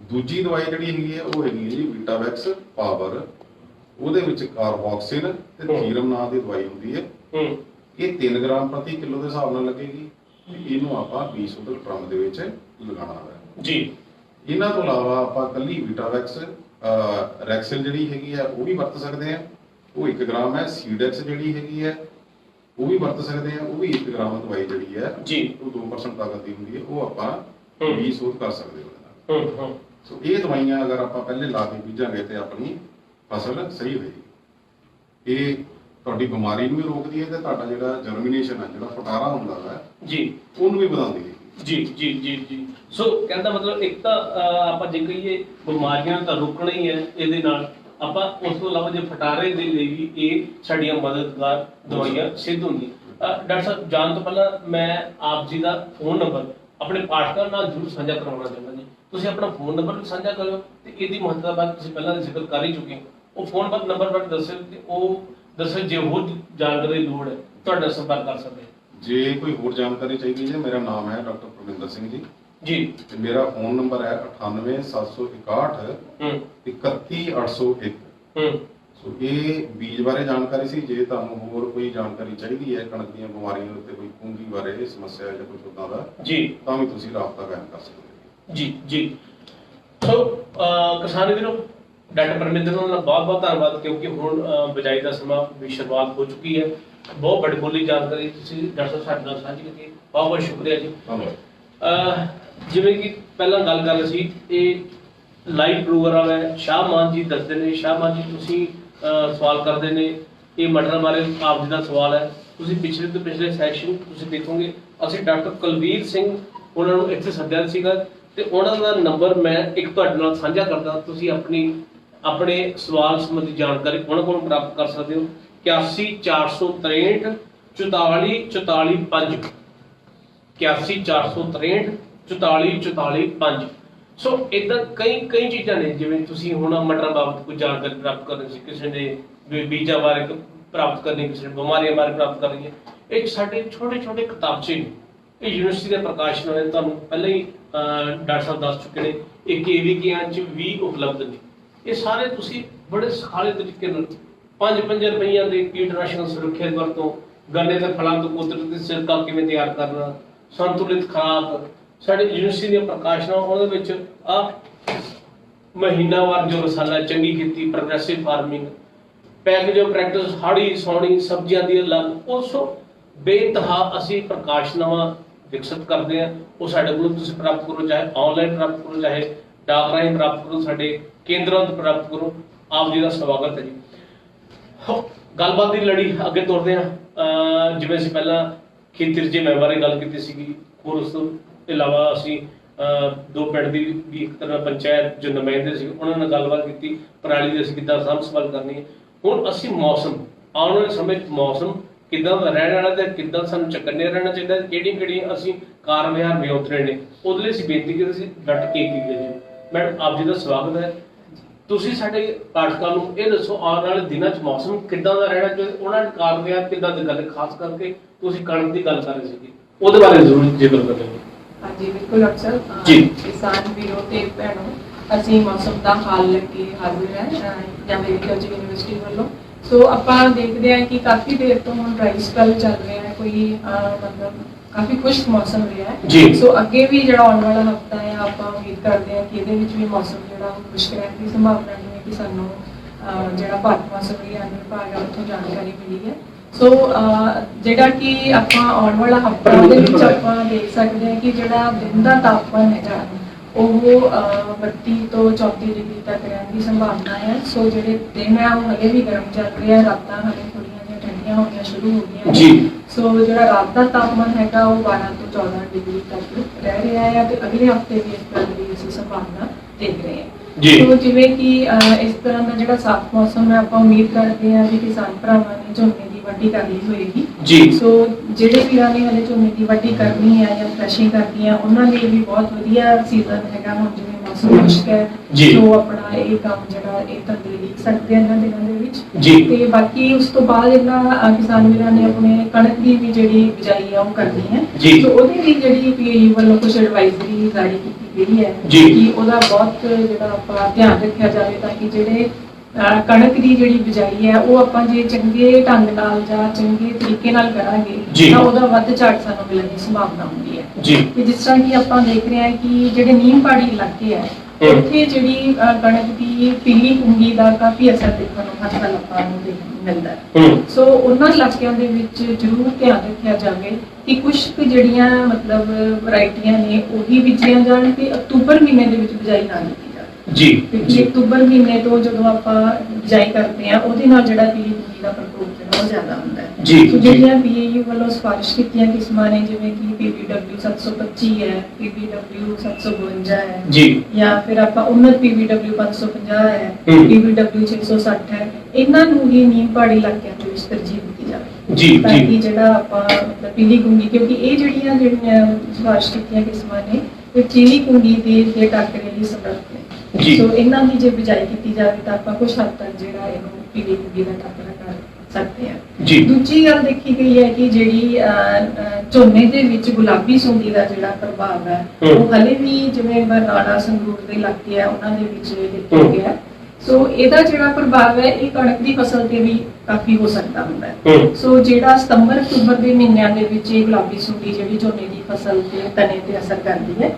ਦੂਜੀ ਦਵਾਈ ਜਿਹੜੀ ਹੈਗੀ ਹੈ ਉਹ ਹੈਗੀ ਹੈ ਜੀ ਵੀਟਾਵੈਕਸ ਪਾਵਰ। ਉਹਦੇ ਵਿੱਚ ਕਾਰਬੋਕਸਿਨ ਤੇ ਥੀਰਮ ਨਾਂ ਦੀ ਦਵਾਈ ਹੁੰਦੀ ਹੈ। ਇਹ 3 ਗ੍ਰਾਮ ਪ੍ਰਤੀ ਕਿਲੋ ਦੇ ਹਿਸਾਬ ਨਾਲ ਲੱਗੇਗੀ। ਇਹਨੂੰ ਆਪਾਂ 20 ਡਰਮ ਦੇ ਵਿੱਚ ਲਗਾਉਣਾ ਹੈ ਜੀ। ਇਹਨਾਂ ਤੋਂ ਇਲਾਵਾ ਆਪਾਂ ਕੱਲੀ ਵੀਟਾਵੈਕਸ ਰੈਕਸਲ ਜਿਹੜੀ ਹੈਗੀ ਹੈ ਉਹ ਵੀ ਵਰਤ ਸਕਦੇ ਹਾਂ। ਉਹ 1 ਗ੍ਰਾਮ ਹੈ। ਸੀਡੈਕਸ ਜਿਹੜੀ ਹੈਗੀ ਹੈ ਉਹ ਵੀ ਵਰਤ ਸਕਦੇ ਹਾਂ। ਉਹ ਵੀ 1 ਗ੍ਰਾਮ ਦਵਾਈ ਜਿਹੜੀ ਹੈ ਜੀ, ਉਹ 2% ਤਾਕਤ ਦੀ ਹੁੰਦੀ ਹੈ। ਉਹ ਆਪਾਂ ਵੀ ਸੋਧ ਕਰ ਸਕਦੇ ਹਾਂ। ਸੋ ਇਹ ਦਵਾਈਆਂ ਅਗਰ ਆਪਾਂ ਪਹਿਲੇ ਲਾ ਕੇ ਬੀਜਾਂਗੇ ਤੇ ਆਪਣੀ ਫਸਲ ਸਹੀ ਹੋਏਗੀ। ਇਹ ਤੁਹਾਡੀ ਬਿਮਾਰੀ ਨੂੰ ਵੀ ਰੋਕਦੀ ਹੈ ਤੇ ਤੁਹਾਡਾ ਜਿਹੜਾ ਜਰਮੀਨੇਸ਼ਨ ਹੈ, ਜਿਹੜਾ ਫਟਾਰਾ ਹੁੰਦਾ ਹੈ ਜੀ, ਉਹਨੂੰ ਵੀ ਵਧਾਉਂਦੀ ਹੈ। ਜੀ ਜੀ ਜੀ ਜੀ। ਸੋ ਕਹਿੰਦਾ ਮਤਲਬ ਇੱਕ ਤਾਂ ਆਪਾਂ ਜੇ ਕਹੀਏ ਬਿਮਾਰੀਆਂ ਤਾਂ ਰੋਕਣਾ ਹੀ ਹੈ ਇਹਦੇ ਨਾਲ, ਆਪਾਂ ਉਸ ਤੋਂ ਇਲਾਵਾ ਜੇ ਫਟਾਰੇ ਦੇ ਲਈ ਵੀ ਇਹ ਸਾਡੀਆਂ ਮਦਦਗਾਰ ਦਵਾਈਆਂ ਸਿੱਧ ਹੁੰਦੀਆਂ। ਡਾਕਟਰ ਸਾਹਿਬ, ਜਾਣ ਤੋਂ ਪਹਿਲਾਂ ਮੈਂ ਆਪ ਜੀ ਦਾ ਫੋਨ ਨੰਬਰ ਆਪਣੇ ਪਾਠਕਾਂ ਨਾਲ ਜ਼ਰੂਰ ਸਾਂਝਾ ਕਰਵਾਉਣਾ ਚਾਹੁੰਦਾ ਜੀ। ਤੁਸੀਂ ਆਪਣਾ ਫੋਨ ਨੰਬਰ ਵੀ ਸਾਂਝਾ ਕਰਿਓ ਤੇ ਇਹਦੀ ਮਹੱਤਤਾ ਬਾਰੇ ਤੁਸੀਂ ਪਹਿਲਾਂ ਜ਼ਿਕਰ ਕਰ ਹੀ ਚੁੱਕੇ ਹੋ। ਉਹ ਫੋਨ ਨੰਬਰ ਬਾਰੇ ਦੱਸਿਓ ਤੇ ਉਹ ਦੱਸੋ ਜੇ ਹੋਰ ਜਾਣਕਾਰੀ ਦੀ ਲੋੜ ਹੈ ਤੁਹਾਡੇ ਨਾਲ ਸੰਪਰਕ ਕਰ ਸਕਦੇ ਹਾਂ। ਜੇ ਕੋਈ ਹੋਰ ਜਾਣਕਾਰੀ ਚਾਹੀਦੀ ਹੈ, ਮੇਰਾ ਨਾਮ ਹੈ ਡਾਕਟਰ ਪ੍ਰਵਿੰਦਰ ਸਿੰਘ ਜੀ ਜੀ, ਤੇ ਮੇਰਾ ਫੋਨ ਨੰਬਰ ਹੈ 98761 31801। ਸੋ ਇਹ ਬੀਜ ਬਾਰੇ ਜਾਣਕਾਰੀ ਸੀ। ਜੇ ਤੁਹਾਨੂੰ ਹੋਰ ਕੋਈ ਜਾਣਕਾਰੀ ਚਾਹੀਦੀ ਹੈ ਕਣਕ ਦੀਆਂ ਬਿਮਾਰੀਆਂ ਉੱਤੇ, ਕੋਈ ਫੁੰਗੀ ਬਾਰੇ ਸਮੱਸਿਆ ਜਾਂ ਕੁਝ ਉਦਾਂ ਦਾ ਜੀ, ਤਾਂ ਵੀ ਤੁਸੀਂ ਰਾਬਤਾ ਕਾਇਮ ਕਰ ਸਕਦੇ ਹੋ ਜੀ ਜੀ। ਸੋ ਕਿਸਾਨ ਵੀਰੋ, ਡਾਕਟਰ ਪਰਮਿੰਦਰ ਦਾ ਬਹੁਤ ਬਹੁਤ ਧੰਨਵਾਦ, ਕਿਉਂਕਿ ਹੁਣ ਬਿਜਾਈ ਦਾ ਸਮਾਂ ਵੀ ਸ਼ੁਰੂਆਤ ਹੋ ਚੁੱਕੀ ਹੈ। ਬਹੁਤ ਵੱਡੀ ਬੋਲੀ ਜਾਣਕਾਰੀ ਤੁਸੀਂ ਡਾਕਟਰ ਸਾਹਿਬ ਸਾਡੇ ਨਾਲ ਸਾਂਝੀ ਕੀਤੀ, ਬਹੁਤ ਬਹੁਤ ਸ਼ੁਕਰੀਆ ਜੀ। ਧੰਨਵਾਦ। ਜਿਵੇਂ ਕਿ ਪਹਿਲਾਂ ਗੱਲ ਕਰ ਰਹੇ ਸੀ, ਇਹ ਲਾਈਵ ਪ੍ਰੋਗਰਾਮ ਹੈ। ਸ਼ਾਹ ਮਾਨ ਜੀ ਦੱਸਦੇ ਨੇ। ਸ਼ਾਹ ਮਾਨ ਜੀ, ਤੁਸੀਂ ਸਵਾਲ ਕਰਦੇ ਨੇ, ਇਹ ਮਟਰ ਬਾਰੇ ਆਪ ਜੀ ਦਾ ਸਵਾਲ ਹੈ। ਤੁਸੀਂ ਪਿਛਲੇ ਤੋਂ ਪਿਛਲੇ ਸੈਸ਼ਨ ਤੁਸੀਂ ਦੇਖੋਗੇ ਅਸੀਂ ਡਾਕਟਰ ਕੁਲਵੀਰ ਸਿੰਘ ਉਹਨਾਂ ਨੂੰ ਇੱਥੇ ਸੱਦਿਆ ਸੀਗਾ ਤੇ ਉਹਨਾਂ ਦਾ ਨੰਬਰ ਮੈਂ ਇੱਕ ਤੁਹਾਡੇ ਨਾਲ ਸਾਂਝਾ ਕਰਦਾ। ਤੁਸੀਂ ਆਪਣੇ ਸਵਾਲ ਸੰਬੰਧੀ ਜਾਣਕਾਰੀ ਉਹਨਾਂ ਕੋਲੋਂ ਪ੍ਰਾਪਤ ਕਰ ਸਕਦੇ ਹੋ। 81 463 44 44 5 81 463 44 44 5। ਸੋ ਇਦਾਂ ਕਈ ਚੀਜ਼ਾਂ ਨੇ, ਜਿਵੇਂ ਤੁਸੀਂ ਹੁਣ ਮਟਰਾਂ ਬਾਬਤ ਕੋਈ ਜਾਣਕਾਰੀ ਪ੍ਰਾਪਤ ਕਰਨੀ ਸੀ, ਕਿਸੇ ਨੇ ਬੀਜਾਂ ਬਾਰੇ ਪ੍ਰਾਪਤ ਕਰਨੀ, ਕਿਸੇ ਨੇ ਬਿਮਾਰੀਆਂ ਬਾਰੇ ਪ੍ਰਾਪਤ ਕਰਨੀ ਹੈ। ਇਹ ਸਾਡੇ ਛੋਟੇ ਛੋਟੇ ਕਿਤਾਬਚੇ ਨੇ, ਇਹ ਯੂਨੀਵਰਸਿਟੀ ਦੇ ਪ੍ਰਕਾਸ਼ਨ ਹੋਏ, ਤੁਹਾਨੂੰ ਪਹਿਲਾਂ ਹੀ ਡਾਕਟਰ ਸਾਹਿਬ ਦੱਸ ਚੁੱਕੇ ਨੇ। ਇਹ KVK ਚ ਵੀ ਉਪਲਬਧ ਨੇ। ਇਹ ਸਾਰੇ ਤੁਸੀਂ ਬੜੇ ਸੁਖਾਲੇ ਤਰੀਕੇ ਨਾਲ 5 ਰੁਪਈਆਂ ਦੇ ਕੀਟਨਾਸ਼ਕ ਸੁਰੱਖਿਅਤ ਵਰਤੋਂ, ਗੰਨੇ ਦੇ ਫਲਾਂ ਤੋਂ ਕੁਦਰਤੀ ਸਿਰਕਾ ਕਿਵੇਂ ਤਿਆਰ ਕਰਨਾ, ਸੰਤੁਲਿਤ ਖੁਰਾਕ, ਸਾਡੇ ਯੂਨੀਵਰਸਿਟੀ ਦੀਆਂ ਪ੍ਰਕਾਸ਼ਨਾਂ ਉਹਦੇ ਵਿੱਚ ਮਹੀਨਾਵਾਰ ਜੋ ਰਸਾਲਾ, ਚੰਗੀ ਖੇਤੀ, progressive farming, package of practice, ਹਾੜੀ ਸੌਣੀ, ਸਬਜ਼ੀਆਂ ਦੀ ਅਲੱਗ, ਉਸ ਬੇਇੰਤਹਾ ਅਸੀਂ ਪ੍ਰਕਾਸ਼ਨਾਵਾਂ ਵਿਕਸਿਤ ਕਰਦੇ ਹਾਂ। ਉਹ ਸਾਡੇ ਕੋਲੋਂ ਤੁਸੀਂ ਪ੍ਰਾਪਤ ਕਰੋ, ਚਾਹੇ ਆਨਲਾਈਨ ਪ੍ਰਾਪਤ ਕਰੋ, ਚਾਹੇ ਡਾਕ ਰਾਹੀਂ ਪ੍ਰਾਪਤ ਕਰੋ, ਸਾਡੇ ਕੇਂਦਰਾਂ ਤੋਂ ਪ੍ਰਾਪਤ ਕਰੋ। ਆਪ ਜੀ ਦਾ ਸਵਾਗਤ ਹੈ ਜੀ। ਗੱਲਬਾਤ ਦੀ ਲੜੀ ਅੱਗੇ ਤੋਰਦੇ ਹਾਂ। ਜਿਵੇਂ ਅਸੀਂ ਪਹਿਲਾਂ ਖੇਤੀ ਰਜੇਵੇਂ ਬਾਰੇ ਗੱਲ ਕੀਤੀ ਸੀਗੀ, ਹੋਰ ਉਸ ਤੋਂ ਇਲਾਵਾ ਅਸੀਂ ਦੋ ਪਿੰਡ ਦੀ ਵੀ ਇੱਕ ਤਰ੍ਹਾਂ ਪੰਚਾਇਤ ਜੋ ਨੁਮਾਇੰਦੇ ਸੀ ਉਹਨਾਂ ਨਾਲ ਗੱਲਬਾਤ ਕੀਤੀ, ਪਰਾਲੀ ਦੀ ਅਸੀਂ ਕਿੱਦਾਂ ਸਾਂਭ ਸੰਭਾਲ ਕਰਨੀ ਹੈ। ਹੁਣ ਅਸੀਂ ਮੌਸਮ, ਆਉਣ ਵਾਲੇ ਸਮੇਂ 'ਚ ਮੌਸਮ ਕਿੱਦਾਂ ਦਾ ਰਹਿਣ ਵਾਲਾ ਤੇ ਕਿੱਦਾਂ ਸਾਨੂੰ ਚਕੰਨੇ ਰਹਿਣਾ ਚਾਹੀਦਾ, ਕਿਹੜੀਆਂ ਅਸੀਂ ਕਾਰ ਵਿਹਾਰ ਵਿਉਂਤਰੇ ਨੇ, ਉਹਦੇ ਲਈ ਅਸੀਂ ਬੇਨਤੀ ਕੀਤੀ ਸੀ ਡਟ ਕੇ ਕੀਤੀ ਜੀ। ਮੈਡਮ, ਆਪ ਜੀ ਦਾ ਸਵਾਗਤ ਹੈ। ਤੁਸੀਂ ਸਾਡੇ ਪਾਠਕਾਂ ਨੂੰ ਇਹ ਦੱਸੋ, ਆਉਣ ਵਾਲੇ ਦਿਨਾਂ 'ਚ ਮੌਸਮ ਕਿੱਦਾਂ ਦਾ ਰਹਿਣਾ ਚਾਹੀਦਾ, ਉਹਨਾਂ ਦੇ ਕਾਰ ਵਿਹਾਰ ਕਿੱਦਾਂ ਦੀ ਗੱਲ, ਖਾਸ ਕਰਕੇ ਤੁਸੀਂ ਕਣਕ ਦੀ ਗੱਲ ਕਰ ਰਹੇ ਸੀਗੇ, ਉਹਦੇ ਬਾਰੇ ਜ਼ਰੂਰ ਜ਼ਿਕਰ ਕਰੋ। ਹਾਂਜੀ ਬਿਲਕੁਲ ਅਕਸਰ ਜੀ। ਕਿਸਾਨ ਵੀਰੋ ਤੇ ਭੈਣੋ, ਅਸੀਂ ਮੌਸਮ ਦਾ ਹਾਲ ਲੈ ਕੇ ਹਾਜ਼ਰ ਹੈ ਜਾਂ ਐਗਰੀਕਲਚਰ ਯੂਨੀਵਰਸਿਟੀ ਵੱਲੋਂ। ਸੋ ਆਪਾਂ ਦੇਖਦੇ ਹਾਂ ਕਿ ਕਾਫੀ ਦੇਰ ਤੋਂ ਹੁਣ ਡਰਾਈ ਸਪੈਲ ਚੱਲ ਰਿਹਾ ਹੈ, ਕੋਈ ਮਤਲਬ ਕਾਫੀ ਖੁਸ਼ਕ ਮੌਸਮ ਰਿਹਾ ਹੈ। ਸੋ ਅੱਗੇ ਵੀ ਜਿਹੜਾ ਆਉਣ ਵਾਲਾ ਹਫਤਾ ਹੈ, ਆਪਾਂ ਉਮੀਦ ਕਰਦੇ ਹਾਂ ਕਿ ਇਹਦੇ ਵਿੱਚ ਵੀ ਮੌਸਮ ਜਿਹੜਾ ਖੁਸ਼ਕ ਰਹਿਣ ਦੀ ਸੰਭਾਵਨਾ ਹੈ, ਕਿ ਸਾਨੂੰ ਜਿਹੜਾ ਭਾਰਤ ਮੌਸਮ ਵਿਗਿਆਨ ਵਿਭਾਗ ਹੈ ਉੱਥੋਂ ਜਾਣਕਾਰੀ ਮਿਲੀ ਹੈ। ਸੋ ਜਿਹੜਾ ਕਿ ਆਪਾਂ ਆਉਣ ਵਾਲਾ ਹਫਤਾ ਉਹਦੇ ਵਿੱਚ ਆਪਾਂ ਦੇਖ ਸਕਦੇ ਹਾਂ ਕਿ ਜਿਹੜਾ ਦਿਨ ਦਾ ਤਾਪਮਾਨ ਹੈਗਾ ਉਹ 32 ਤੋਂ 34 ਡਿਗਰੀ ਤੱਕ ਰਹਿਣ ਦੀ ਸੰਭਾਵਨਾ ਹੈ। ਸੋ ਜਿਹੜੇ ਦਿਨ ਹੈ ਉਹ ਹਲੇ ਵੀ ਗਰਮ ਚੱਲ ਰਹੇ ਆ, ਰਾਤਾਂ ਹਲੇ ਥੋੜੀਆਂ ਜਿਹੀਆਂ ਠੰਡੀਆਂ ਹੋਣੀਆਂ ਸ਼ੁਰੂ ਹੋ ਗਈਆਂ ਜੀ। ਸੋ ਜਿਹੜਾ ਰਾਤ ਦਾ ਤਾਪਮਾਨ ਹੈਗਾ ਉਹ 12 ਤੋਂ 14 ਡਿਗਰੀ ਤੱਕ ਰਹਿ ਰਿਹਾ ਹੈ ਤੇ ਅਗਲੇ ਹਫਤੇ ਵੀ ਇਸ ਤਰ੍ਹਾਂ ਦੀ ਅਸੀਂ ਸੰਭਾਵਨਾ ਦੇਖ ਰਹੇ ਹਾਂ। ਸੋ ਜਿਵੇਂ ਕਿ ਇਸ ਤਰ੍ਹਾਂ ਦਾ ਜਿਹੜਾ ਸਾਫ਼ ਮੌਸਮ ਹੈ, ਆਪਾਂ ਉਮੀਦ ਕਰਦੇ ਹਾਂ ਕਿ ਕਿਸਾਨ ਭਰਾਵਾਂ ਨੇ ਝੋਨੇ ਦੀ ਵਾਢੀ ਕਰ ਲਈ ਹੋਏਗੀ। ਸੋ ਜਿਹੜੇ ਵੀਰਾਂ ਨੇ ਹਲੇ ਝੋਨੇ ਦੀ ਵਾਢੀ ਕਰਨੀ ਹੈ ਜਾਂ ਥ੍ਰੈਸ਼ਿੰਗ ਕਰਨੀ ਹੈ, ਉਹਨਾਂ ਲਈ ਵੀ ਬਹੁਤ ਵਧੀਆ ਸੀਜ਼ਨ ਹੈਗਾ। ਹੁਣ ਜਿਵੇਂ ਮੌਸਮ ਖੁਸ਼ਕ ਹੈ, ਸੋ ਆਪਣਾ ਇਹ ਕੰਮ ਜਿਹੜਾ ਇਹ ਧੰਦੇ ਲਿਖ ਸਕਦੇ ਆ ਇਹਨਾਂ ਦਿਨਾਂ ਦੇ ਵਿੱਚ। ਤੇ ਬਾਕੀ ਉਸ ਤੋਂ ਬਾਅਦ ਜਿਹੜਾ ਕਿਸਾਨ ਵੀਰਾਂ ਨੇ ਆਪਣੇ ਕਣਕ ਦੀ ਵੀ ਜਿਹੜੀ ਬਿਜਾਈ ਆ ਉਹ ਕਰਨੀ ਹੈ, ਸੋ ਉਹਦੀ ਵੀ ਜਿਹੜੀ ਪੀਏਯੂ ਵੱਲੋਂ ਕੁਝ ਐਡਵਾਈਜ਼ਰੀ ਜਾਰੀ ਕੀਤੀ ਗਈ ਹੈ ਕਿ ਉਹਦਾ ਬਹੁਤ ਜਿਹੜਾ ਆਪਾਂ ਧਿਆਨ ਰੱਖਿਆ ਜਾਵੇ ਤਾਂ ਕਿ ਜਿਹੜੇ ਕਣਕ ਦੀ ਜਿਹੜੀ ਬਿਜਾਈ ਹੈ ਉਹ ਆਪਾਂ ਜੇ ਚੰਗੇ ਢੰਗ ਨਾਲ ਜਾਂ ਚੰਗੇ ਤਰੀਕੇ ਨਾਲ ਕਰਾਂਗੇ ਤਾਂ ਉਹਦਾ ਵੱਧ ਝਾੜ ਸਾਨੂੰ ਮਿਲਣ ਦੀ ਸੰਭਾਵਨਾ ਹੁੰਦੀ ਹੈ। ਤੇ ਜਿਸ ਤਰ੍ਹਾਂ ਕਿ ਆਪਾਂ ਦੇਖ ਰਹੇ ਹਾਂ ਕਿ ਜਿਹੜੇ ਨੀਮ ਪਹਾੜੀ ਇਲਾਕੇ ਹੈ, ਉੱਥੇ ਜਿਹੜੀ ਕਣਕ ਦੀ ਪੀਲੀ ਪੁੰਗੀ ਦਾ ਕਾਫੀ ਅਸਰ ਦੇਖਣ ਨੂੰ ਹਰ ਸਾਲ ਆਪਾਂ ਨੂੰ ਦੇਖਣ ਨੂੰ ਮਿਲਦਾ ਹੈ। ਸੋ ਉਹਨਾਂ ਇਲਾਕਿਆਂ ਦੇ ਵਿੱਚ ਜ਼ਰੂਰ ਧਿਆਨ ਰੱਖਿਆ ਜਾਵੇ ਕਿ ਕੁਝ ਜਿਹੜੀਆਂ ਮਤਲਬ ਵੈਰਾਈਟੀਆਂ ਨੇ ਉਹੀ ਬੀਜੀਆਂ ਜਾਣ ਤੇ ਅਕਤੂਬਰ ਮਹੀਨੇ ਦੇ ਵਿੱਚ ਬਿਜਾਈ ਨਾ ਕੀਤੀ ਕਿਉਂਕਿ ਅਕਤੂਬਰ ਮਹੀਨੇ ਤੋਂ ਜਦੋਂ ਆਪਾਂ ਬਿਜਾਈ ਕਰਦੇ ਆ ਉਹਦੇ ਨਾਲ ਜਿਹੜਾ ਪੀਲੀ ਪੁੰਗੀ ਦਾ ਪ੍ਰਕੋਪ ਜਿਹੜਾ ਉਹ ਜ਼ਿਆਦਾ ਹੁੰਦਾ ਹੈ। ਸੋ ਜਿਹੜੀਆਂ ਪੀਏਯੂ ਵੱਲੋਂ ਸਿਫਾਰਿਸ਼ ਕੀਤੀਆਂ ਕਿਸਮਾਂ ਨੇ ਜਿਵੇਂ ਕਿ PBW 725 ਹੈ, PBW 752 ਹੈ ਜਾਂ ਫਿਰ ਆਪਾਂ ਉन्नत PBW 550 ਹੈ, PBW 660 ਹੈ, ਇਹਨਾਂ ਨੂੰ ਹੀ ਨੀਮ ਪਹਾੜੀ ਇਲਾਕਿਆਂ ਦੇ ਵਿੱਚ ਤਰਜੀਹ ਦਿੱਤੀ ਜਾਵੇ ਤਾਂ ਕਿ ਜਿਹੜਾ ਆਪਾਂ ਮਤਲਬ ਪੀਲੀ ਪੁੰਗੀ, ਕਿਉਂਕਿ ਇਹ ਜਿਹੜੀਆਂ ਸਿਫਾਰਿਸ਼ ਕੀਤੀਆਂ ਕਿਸਮਾਂ ਨੇ ਇਹ ਪੀਲੀ ਪੁੰਗੀ ਦੇ ਟਾਕਰੇ ਲਈ ਸਮਰੱਥ ਨੇ। ਸੋ ਇਹਨਾਂ ਦੀ ਜੇ ਬਿਜਾਈ ਕੀਤੀ ਜਾਵੇ ਤਾਂ ਆਪਾਂ ਕੁਝ ਹੱਦ ਤੱਕ ਜਿਹੜਾ ਇਹਨੂੰ ਪੀਲੀ ਪੁੰਗੀ ਦਾ ਟਾਕਰਾ ਕਰ ਸਕਦੇ ਹਾਂ। ਦੂਜੀ ਗੱਲ ਦੇਖੀ ਗਈ ਹੈ ਕਿ ਜਿਹੜੀ ਝੋਨੇ ਦੇ ਵਿੱਚ ਗੁਲਾਬੀ ਸੁੰਡੀ ਦਾ ਜਿਹੜਾ ਪ੍ਰਭਾਵ ਹੈ ਉਹ ਹਲੇ ਵੀ ਜਿਵੇਂ ਬਰਨਾਲਾ ਸੰਗਰੂਰ ਦੇ ਇਲਾਕੇ ਆ ਉਹਨਾਂ ਦੇ ਵਿੱਚ ਦੇਖਿਆ ਗਿਆ। ਸੋ ਇਹਦਾ ਜਿਹੜਾ ਪ੍ਰਭਾਵ ਹੈ ਇਹ ਕਣਕ ਦੀ ਫਸਲ ਤੇ ਵੀ ਕਾਫੀ ਹੋ ਸਕਦਾ ਹੁੰਦਾ ਹੈ। ਸੋ ਜਿਹੜਾ ਸਤੰਬਰ ਅਕਤੂਬਰ ਦੇ ਮਹੀਨਿਆਂ ਦੇ ਵਿੱਚ ਇਹ ਗੁਲਾਬੀ ਸੁੰਡੀ ਜਿਹੜੀ ਝੋਨੇ ਦੀ ਫਸਲ ਤੇ ਤਣੇ ਤੇ ਅਸਰ ਕਰਦੀ ਹੈ।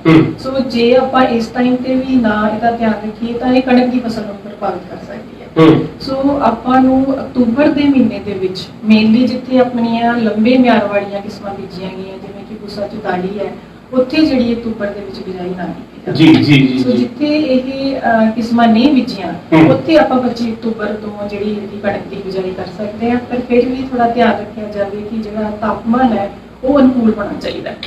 ਸੋ ਜੇ ਆਪਾਂ ਇਸ ਟਾਈਮ ਤੇ ਵੀ ਨਾ ਇਹਦਾ ਧਿਆਨ ਰੱਖੀਏ ਤਾਂ ਇਹ ਕਣਕ ਦੀ ਫਸਲ ਨੂੰ ਪ੍ਰਭਾਵਿਤ ਕਰ ਸਕਦੀ ਹੈ। ਸੋ ਆਪਾਂ ਨੂੰ ਅਕਤੂਬਰ ਦੇ ਮਹੀਨੇ ਦੇ ਵਿੱਚ ਮੇਨਲੀ ਜਿੱਥੇ ਆਪਣੀਆਂ ਲੰਬੇ ਮਿਆਰ ਵਾਲੀਆਂ ਕਿਸਮਾਂ ਬੀਜੀਆਂ ਗਈਆਂ ਜਿਵੇਂ ਕਿ ਪੂਸਾ 44 ਹੈ, ਉੱਥੇ ਜਿਹੜੀ ਅਕਤੂਬਰ ਦੇ ਵਿੱਚ ਬਿਜਾਈ ਨਾ ਕੀਤੀ ਜਾਵੇ। ਸੋ ਜਿੱਥੇ ਇਹ ਕਿਸਮਾਂ ਨਹੀਂ ਬੀਜੀਆਂ ਉੱਥੇ ਆਪਾਂ 25 ਅਕਤੂਬਰ ਤੋਂ ਜਿਹੜੀ ਕਣਕ ਦੀ ਬਿਜਾਈ ਕਰ ਸਕਦੇ ਹਾਂ। ਪਰ ਫਿਰ ਵੀ ਥੋੜਾ ਧਿਆਨ ਰੱਖਿਆ ਜਾਵੇ ਕਿ ਜਿਹੜਾ ਤਾਪਮਾਨ ਹੈ ਉਹ ਅਨੁਕੂਲ ਹੋਣਾ ਚਾਹੀਦਾ ਹੈ।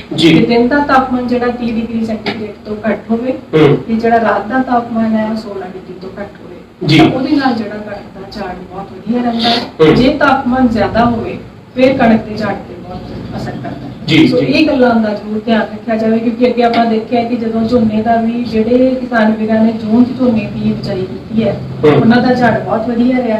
ਦਿਨ ਦਾ ਤਾਪਮਾਨ ਜਿਹੜਾ 30 ਡਿਗਰੀ ਸੈਂਟੀਗ੍ਰੇਡ ਤੋਂ ਘੱਟ ਹੋਵੇ ਤੇ ਜਿਹੜਾ ਰਾਤ ਦਾ ਤਾਪਮਾਨ ਹੈ 16 ਡਿਗਰੀ ਤੋਂ ਘੱਟ ਹੋਵੇ, ਉਹਦੇ ਨਾਲ ਜਿਹੜਾ ਕਣਕ ਦਾ ਝਾੜ ਬਹੁਤ ਵਧੀਆ ਰਹਿੰਦਾ ਹੈ। ਜੇ ਤਾਪਮਾਨ ਜ਼ਿਆਦਾ ਹੋਵੇ ਫਿਰ ਕਣਕ ਦੇ ਝਾੜ ਤੇ ਬਹੁਤ ਅਸਰ ਕਰਦਾ ਹੈ। ਸੋ ਇਹ ਗੱਲਾਂ ਦਾ ਜ਼ਰੂਰ ਧਿਆਨ ਰੱਖਿਆ ਜਾਵੇ ਕਿਉਂਕਿ ਅੱਗੇ ਆਪਾਂ ਦੇਖਿਆ ਕਿ ਜਦੋਂ ਝੋਨੇ ਦਾ ਵੀ ਜਿਹੜੇ ਕਿਸਾਨ ਵੀਰਾਂ ਨੇ ਜੂਨ ਚ ਝੋਨੇ ਦੀ ਬਿਜਾਈ ਕੀਤੀ ਹੈ ਉਹਨਾਂ ਦਾ ਝਾੜ ਬਹੁਤ ਵਧੀਆ ਰਿਹਾ।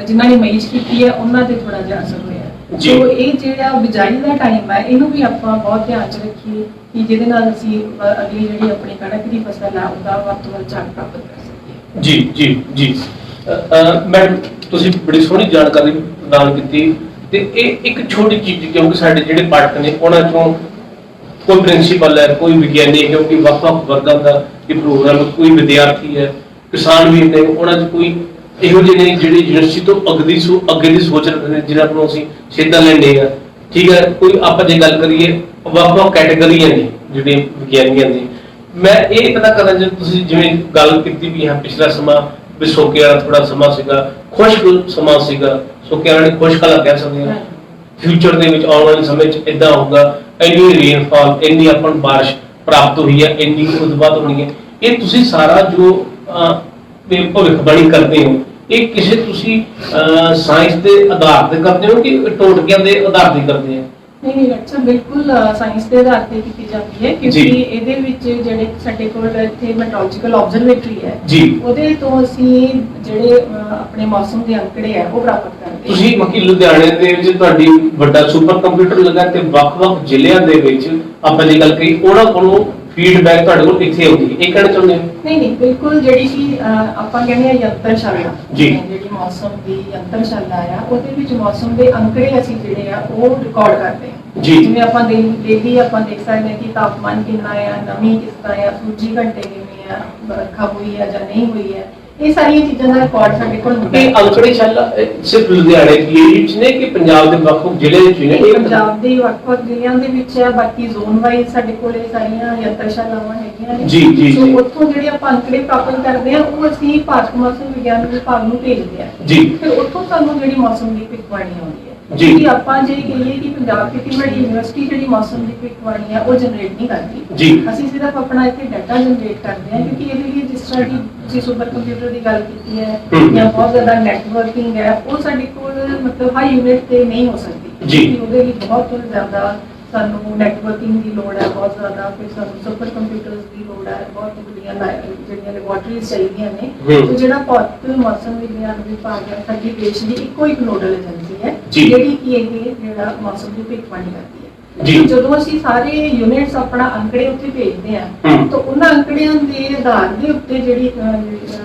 ਜਿਨ੍ਹਾਂ ਨੇ ਮਈ ਚ ਕੀਤੀ ਹੈ ਉਹਨਾਂ ਤੇ ਥੋੜਾ ਜਿਹਾ ਅਸਰ ਹੋਇਆ। ਸੋ ਇਹ ਜਿਹੜਾ ਬਿਜਾਈ ਦਾ ਟਾਈਮ ਹੈ ਇਹਨੂੰ ਵੀ ਆਪਾਂ ਬਹੁਤ ਧਿਆਨ ਚ ਰੱਖੀਏ ਕਿ ਜਿਹਦੇ ਨਾਲ ਅਸੀਂ ਅਗਲੀ ਜਿਹੜੀ ਆਪਣੀ ਕਣਕ ਦੀ ਫਸਲ ਹੈ ਉਹਦਾ ਵੱਧ ਤੋਂ ਵੱਧ ਝਾੜ ਪ੍ਰਾਪਤ ਕਰ ਸਕੀਏ। ਮੈਡਮ ਤੁਸੀਂ ਬੜੀ ਸੋਹਣੀ ਜਾਣਕਾਰੀ ਪ੍ਰਦਾਨ ਕੀਤੀ ਤੇ ਇਹ ਇੱਕ ਛੋਟੀ ਚੀਜ਼ ਕਿਉਂਕਿ ਸਾਡੇ ਜਿਹੜੇ ਪਾਠਕ ਨੇ ਉਹਨਾਂ ਚੋਂ ਕੋਈ ਪ੍ਰਿੰਸੀਪਲ ਹੈ, ਕੋਈ ਵਿਗਿਆਨੀ, ਕਿਉਂਕਿ ਵੱਖ-ਵੱਖ ਵਰਗਾਂ ਦਾ ਇਹ ਪ੍ਰੋਗਰਾਮ, ਕੋਈ ਵਿਦਿਆਰਥੀ ਹੈ, ਕਿਸਾਨ ਵੀ ਨੇ, ਉਹਨਾਂ 'ਚ ਕੋਈ ਇਹੋ ਜਿਹੇ ਨੇ ਜਿਹੜੇ ਯੂਨੀਵਰਸਿਟੀ ਤੋਂ ਅੱਗੇ ਦੀ ਸੋਚ ਰੱਖਦੇ ਨੇ ਜਿਹਨਾਂ ਨੂੰ ਅਸੀਂ ਸਿੱਧਾ ਲੈਂਦੇ ਆ। ਠੀਕ ਹੈ, ਕੋਈ ਆਪਾਂ ਜੇ ਗੱਲ ਕਰੀਏ ਵੱਖ-ਵੱਖ ਕੈਟੇਗਰੀਆਂ ਨੇ ਜਿਹੜੀਆਂ ਵਿਗਿਆਨੀਆਂ ਦੀ। ਮੈਂ ਇਹ ਪਤਾ ਕਰਨਾ ਜੇ ਤੁਸੀਂ ਜਿਵੇਂ ਗੱਲ ਕੀਤੀ ਵੀ ਹਾਂ ਪਿਛਲਾ ਸਮਾਂ ਵੀ ਸੋਕੇ ਵਾਲਾ ਥੋੜਾ ਸਮਾਂ ਸੀਗਾ, ਖੁਸ਼ਕ ਸਮਾਂ ਸੀਗਾ, ਸੋਕੇ ਵਾਲੇ ਖੁਸ਼ਕ ਲੱਗਿਆ ਸਮੇਂ ਫਿਊਚਰ ਦੇ ਵਿੱਚ ਆਉਣ ਵਾਲੇ ਸਮੇਂ 'ਚ ਇਦਾਂ ਹੋਊਗਾ, ਇੰਨੀ ਰੇਨਫਾਲ, ਇੰਨੀ ਆਪਾਂ ਨੂੰ ਬਾਰਿਸ਼ ਪ੍ਰਾਪਤ ਹੋਈ ਹੈ, ਇੰਨੀ ਉਤਪਾਦ ਹੋਣੀ ਹੈ। ਇਹ ਤੁਸੀਂ ਸਾਰਾ ਜੋ ਭਵਿੱਖਬਾਣੀ ਕਰਦੇ ਹੋ ਇਹ ਕਿਸੇ ਤੁਸੀਂ ਸਾਇੰਸ ਦੇ ਆਧਾਰ ਤੇ ਕਰਦੇ ਹੋ ਕਿ ਟੋਟਕਿਆਂ ਦੇ ਆਧਾਰ ਤੇ ਕਰਦੇ ਹੋ? ਨਹੀਂ ਅੱਛਾ, ਬਿਲਕੁਲ ਸਾਇੰਸ ਦੇ ਆਧਾਰ ਤੇ ਕੀਤੀ ਜਾਂਦੀ ਹੈ ਕਿਉਂਕਿ ਇਹਦੇ ਵਿੱਚ ਜਿਹੜੇ ਸਾਡੇ ਕੋਲ ਇੱਥੇ ਮੈਟਰੋਲੋਜੀਕਲ ਆਬਜ਼ਰਵੇਟਰੀ ਹੈ ਉਹਦੇ ਤੋਂ ਅਸੀਂ ਜਿਹੜੇ ਆਪਣੇ ਮੌਸਮ ਦੇ ਅੰਕੜੇ ਆ ਉਹ ਪ੍ਰਾਪਤ ਕਰਦੇ ਹਾਂ। ਤੁਸੀਂ ਮੱਕੀ ਲੁਧਿਆਣੇ ਦੇ ਵਿੱਚ ਤੁਹਾਡੀ ਵੱਡਾ ਸੁਪਰ ਕੰਪਿਊਟਰ ਲੱਗਾ ਤੇ ਵੱਖ-ਵੱਖ ਜ਼ਿਲ੍ਹਿਆਂ ਦੇ ਵਿੱਚ ਆਪਾਂ ਜੇ ਗੱਲ ਕਰੀ ਉਹਨਾਂ ਕੋਲੋਂ ਫੀਡਬੈਕ ਤੁਹਾਡੇ ਕੋਲ ਕਿੱਥੇ ਆਉਂਦੀ ਹੈ, ਇਹ ਕਹਿਣਾ ਚਾਹੁੰਦੇ ਹੋ? ਨਹੀਂ ਬਿਲਕੁਲ, ਜਿਹੜੀ ਕਿ ਆਪਾਂ ਕਹਿੰਦੇ ਆ ਯੰਤਰਸ਼ਾਲਾ, ਜਿਹੜੀ ਮੌਸਮ ਦੀ ਯੰਤਰਸ਼ਾਲਾ ਆ ਉਹਦੇ ਵਿੱਚ ਮੌਸਮ ਦੇ ਅੰਕੜੇ ਅਸੀਂ ਜਿਹੜੇ ਆ ਉਹ ਰਿਕਾਰਡ ਕਰਦੇ ਹਾਂ। ਜਿਵੇਂ ਆਪਾਂ ਡੇਲੀ ਆਪਾਂ ਦੇਖ ਸਕਦੇ ਹਾਂ ਕਿ ਤਾਪਮਾਨ ਕਿੰਨਾ ਆ, ਨਮੀ ਕਿਸ ਤਰ੍ਹਾਂ ਆ, ਸੂਰਜੀ ਘੰਟੇ ਕਿੰਨੇ ਆ, ਵਰਖਾ ਹੋਈ ਆ ਜਾਂ ਨਹੀਂ ਹੋਈ ਹੈ, ਇਹ ਸਾਰੀਆਂ ਚੀਜ਼ਾਂ ਦਾ ਰਿਕਾਰਡ ਸਾਡੇ ਕੋਲ ਹੁੰਦਾ ਹੈ। ਇਹ ਅੰਕੜੇ ਸਿਰਫ ਲੁਧਿਆਣੇ ਦੀ ਏਰੀਆ ਨੇ ਕਿ ਪੰਜਾਬ ਦੇ ਵੱਖ-ਵੱਖ ਜ਼ਿਲ੍ਹੇ ਚ ਨੇ? ਪੰਜਾਬ ਦੇ ਵੱਖ-ਵੱਖ ਜ਼ਿਲ੍ਹਿਆਂ ਦੇ ਵਿੱਚ ਹੈ, ਬਾਕੀ ਜ਼ੋਨ ਵਾਈਜ਼ ਸਾਡੇ ਕੋਲ ਇਹ ਸਾਰੀਆਂ ਯੰਤਰਸ਼ਾਲਾਵਾਂ ਹੈਗੀਆਂ ਨੇ। ਜੀ ਸੋ ਉੱਥੋਂ ਜਿਹੜੇ ਆਪਾਂ ਅੰਕੜੇ ਪ੍ਰਾਪਤ ਕਰਦੇ ਆ ਉਹ ਅਸੀਂ ਭਾਰਤ ਮੌਸਮ ਵਿਗਿਆਨ ਵਿਭਾਗ ਨੂੰ ਭੇਜਦੇ ਆ ਜੀ। ਫਿਰ ਉੱਥੋਂ ਸਾਨੂੰ ਜਿਹੜੀ ਮੌਸਮ ਦੀ ਭਵਿੱਖਬਾਣੀ ਆਉਂਦੀ ਹੈ ਜੀ। ਕਿ ਆਪਾਂ ਜੇ ਕਹੀਏ ਕਿ ਪੰਜਾਬ ਖੇਤੀਬਾੜੀ ਯੂਨੀਵਰਸਿਟੀ ਜਿਹੜੀ ਮੌਸਮ ਦੀ ਭਵਿੱਖਬਾਣੀ ਆ ਉਹ ਜਨਰੇਟ ਨਹੀਂ ਕਰਦੀ ਜੀ। ਅਸੀਂ ਸਿਰਫ ਆਪਣਾ ਇੱਥੇ ਡਾਟਾ ਜਨਰੇਟ ਕਰਦੇ ਆ ਕਿਉਂਕਿ ਇਹਦੇ ਲਈ ਜਿਸ ਤਰ੍ਹਾਂ ਕਿ ਤੁਸੀਂ ਸੁਪਰ ਕੰਪਿਊਟਰ ਦੀ ਗੱਲ ਕੀਤੀ ਹੈ ਜਾਂ ਬਹੁਤ ਜ਼ਿਆਦਾ ਨੈਟਵਰਕਿੰਗ ਹੈ ਉਹ ਸਾਡੇ ਕੋਲ ਮਤਲਬ ਹਾਈ ਯੂਨਿਟ ਤੇ ਨਹੀਂ ਹੋ ਸਕਦੀ ਜੀ। ਕਿਉਂਕਿ ਉਹਦੇ ਲਈ ਬਹੁਤ ਜ਼ਿਆਦਾ ਸਾਨੂੰ ਨੈਟਵਰਕਿੰਗ ਦੀ ਲੋੜ ਹੈ, ਬਹੁਤ ਜ਼ਿਆਦਾ ਫਿਰ ਸਾਨੂੰ ਸੁਪਰ ਕੰਪਿਊਟਰਸ ਦੀ ਲੋੜ ਹੈ, ਬਹੁਤ ਜਿਹੜੀਆਂ ਲੈਬੋਰਟਰੀਜ਼ ਚਾਹੀਦੀਆਂ ਨੇ। ਤੇ ਜਿਹੜਾ ਭਾਰਤ ਮੌਸਮ ਵਿਗਿਆਨ ਵਿਭਾਗ ਹੈ ਸਾਡੀ ਦੇਸ਼ ਦੀ ਇੱਕੋ ਇੱਕ ਨੋਡਲ ਏਜੰਸੀ ਹੈ ਜਿਹੜੀ ਕਿ ਇਹ ਜਿਹੜਾ ਮੌਸਮ ਦੀ ਭਵਿੱਖਬਾਣੀ ਕਰਦੀ ਹੈ। ਜਦੋਂ ਅਸੀਂ ਸਾਰੇ ਯੂਨਿਟਸ ਆਪਣਾ ਅੰਕੜੇ ਉੱਤੇ ਭੇਜਦੇ ਆ ਤਾਂ ਉਹਨਾਂ ਅੰਕੜਿਆਂ ਦੇ ਆਧਾਰ ਦੇ ਉੱਤੇ ਜਿਹੜੀ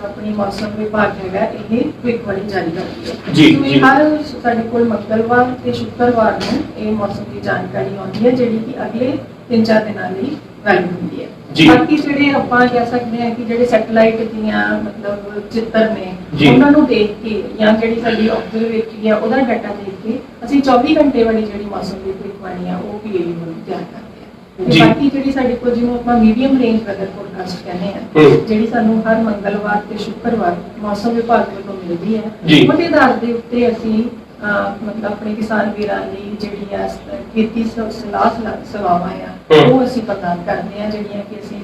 ਆਪਣੀ ਮੌਸਮ ਵਿਭਾਗ ਹੈਗਾ ਇਹ ਭਵਿੱਖਬਾਣੀ ਜਾਰੀ ਕਰਦੀ ਹੈ। ਜੀ। ਹਰ ਸਾਡੇ ਕੋਲ ਮੰਗਲਵਾਰ ਤੇ ਸ਼ੁੱਕਰਵਾਰ ਨੂੰ ਇਹ ਮੌਸਮ ਦੀ ਜਾਣਕਾਰੀ ਆਉਂਦੀ ਹੈ ਜਿਹੜੀ ਕਿ ਅਗਲੇ 3-4 ਦਿਨਾਂ ਲਈ ਵੈਲਿਡ ਹੁੰਦੀ ਹੈ। ਬਾਕੀ ਜਿਹੜੇ ਆਪਾਂ ਕਹਿ ਸਕਦੇ ਹਾਂ ਕਿ ਜਿਹੜੇ ਸੈਟੇਲਾਈਟ ਦੀਆਂ ਮਤਲਬ ਚਿੱਤਰ ਨੇ ਉਹਨਾਂ ਨੂੰ ਦੇਖ ਕੇ ਜਾਂ ਜਿਹੜੀ ਸਾਡੀ ਆਬਜ਼ਰਵੇਟਰੀ ਆ ਉਹਦਾ ਡਾਟਾ ਦੇਖ ਕੇ ਅਸੀਂ 24 ਘੰਟੇ ਵਾਲੀ ਜਿਹੜੀ ਮੌਸਮ ਦੀ ਭਵਿੱਖਬਾਣੀ ਆ ਉਹ ਵੀ ਤਿਆਰ ਕਰਦੇ ਹਾਂ। ਤੇ ਬਾਕੀ ਜਿਹੜੀ ਸਾਡੇ ਕੋਲ ਜਿਹਨੂੰ ਆਪਾਂ ਮੀਡੀਅਮ ਰੇਂਜ ਵੈਦਰ ਫੋਰਕਾਸਟ ਕਹਿੰਦੇ ਆ ਜਿਹੜੀ ਸਾਨੂੰ ਹਰ ਮੰਗਲਵਾਰ ਤੇ ਸ਼ੁੱਕਰਵਾਰ ਮੌਸਮ ਵਿਭਾਗ ਵੱਲੋਂ ਮਿਲਦੀ ਹੈ ਉਹਦੇ ਆਧਾਰ ਦੇ ਉੱਤੇ ਅਸੀਂ ਮਤਲਬ ਆਪਣੇ ਕਿਸਾਨ ਵੀਰਾਂ ਲਈ ਜਿਹੜੀ ਆ ਖੇਤੀ ਸੇਵਾਵਾਂ ਆ ਉਹ ਅਸੀਂ ਪ੍ਰਦਾਨ ਕਰਦੇ ਆ ਜਿਹੜੀਆਂ ਕਿ ਅਸੀਂ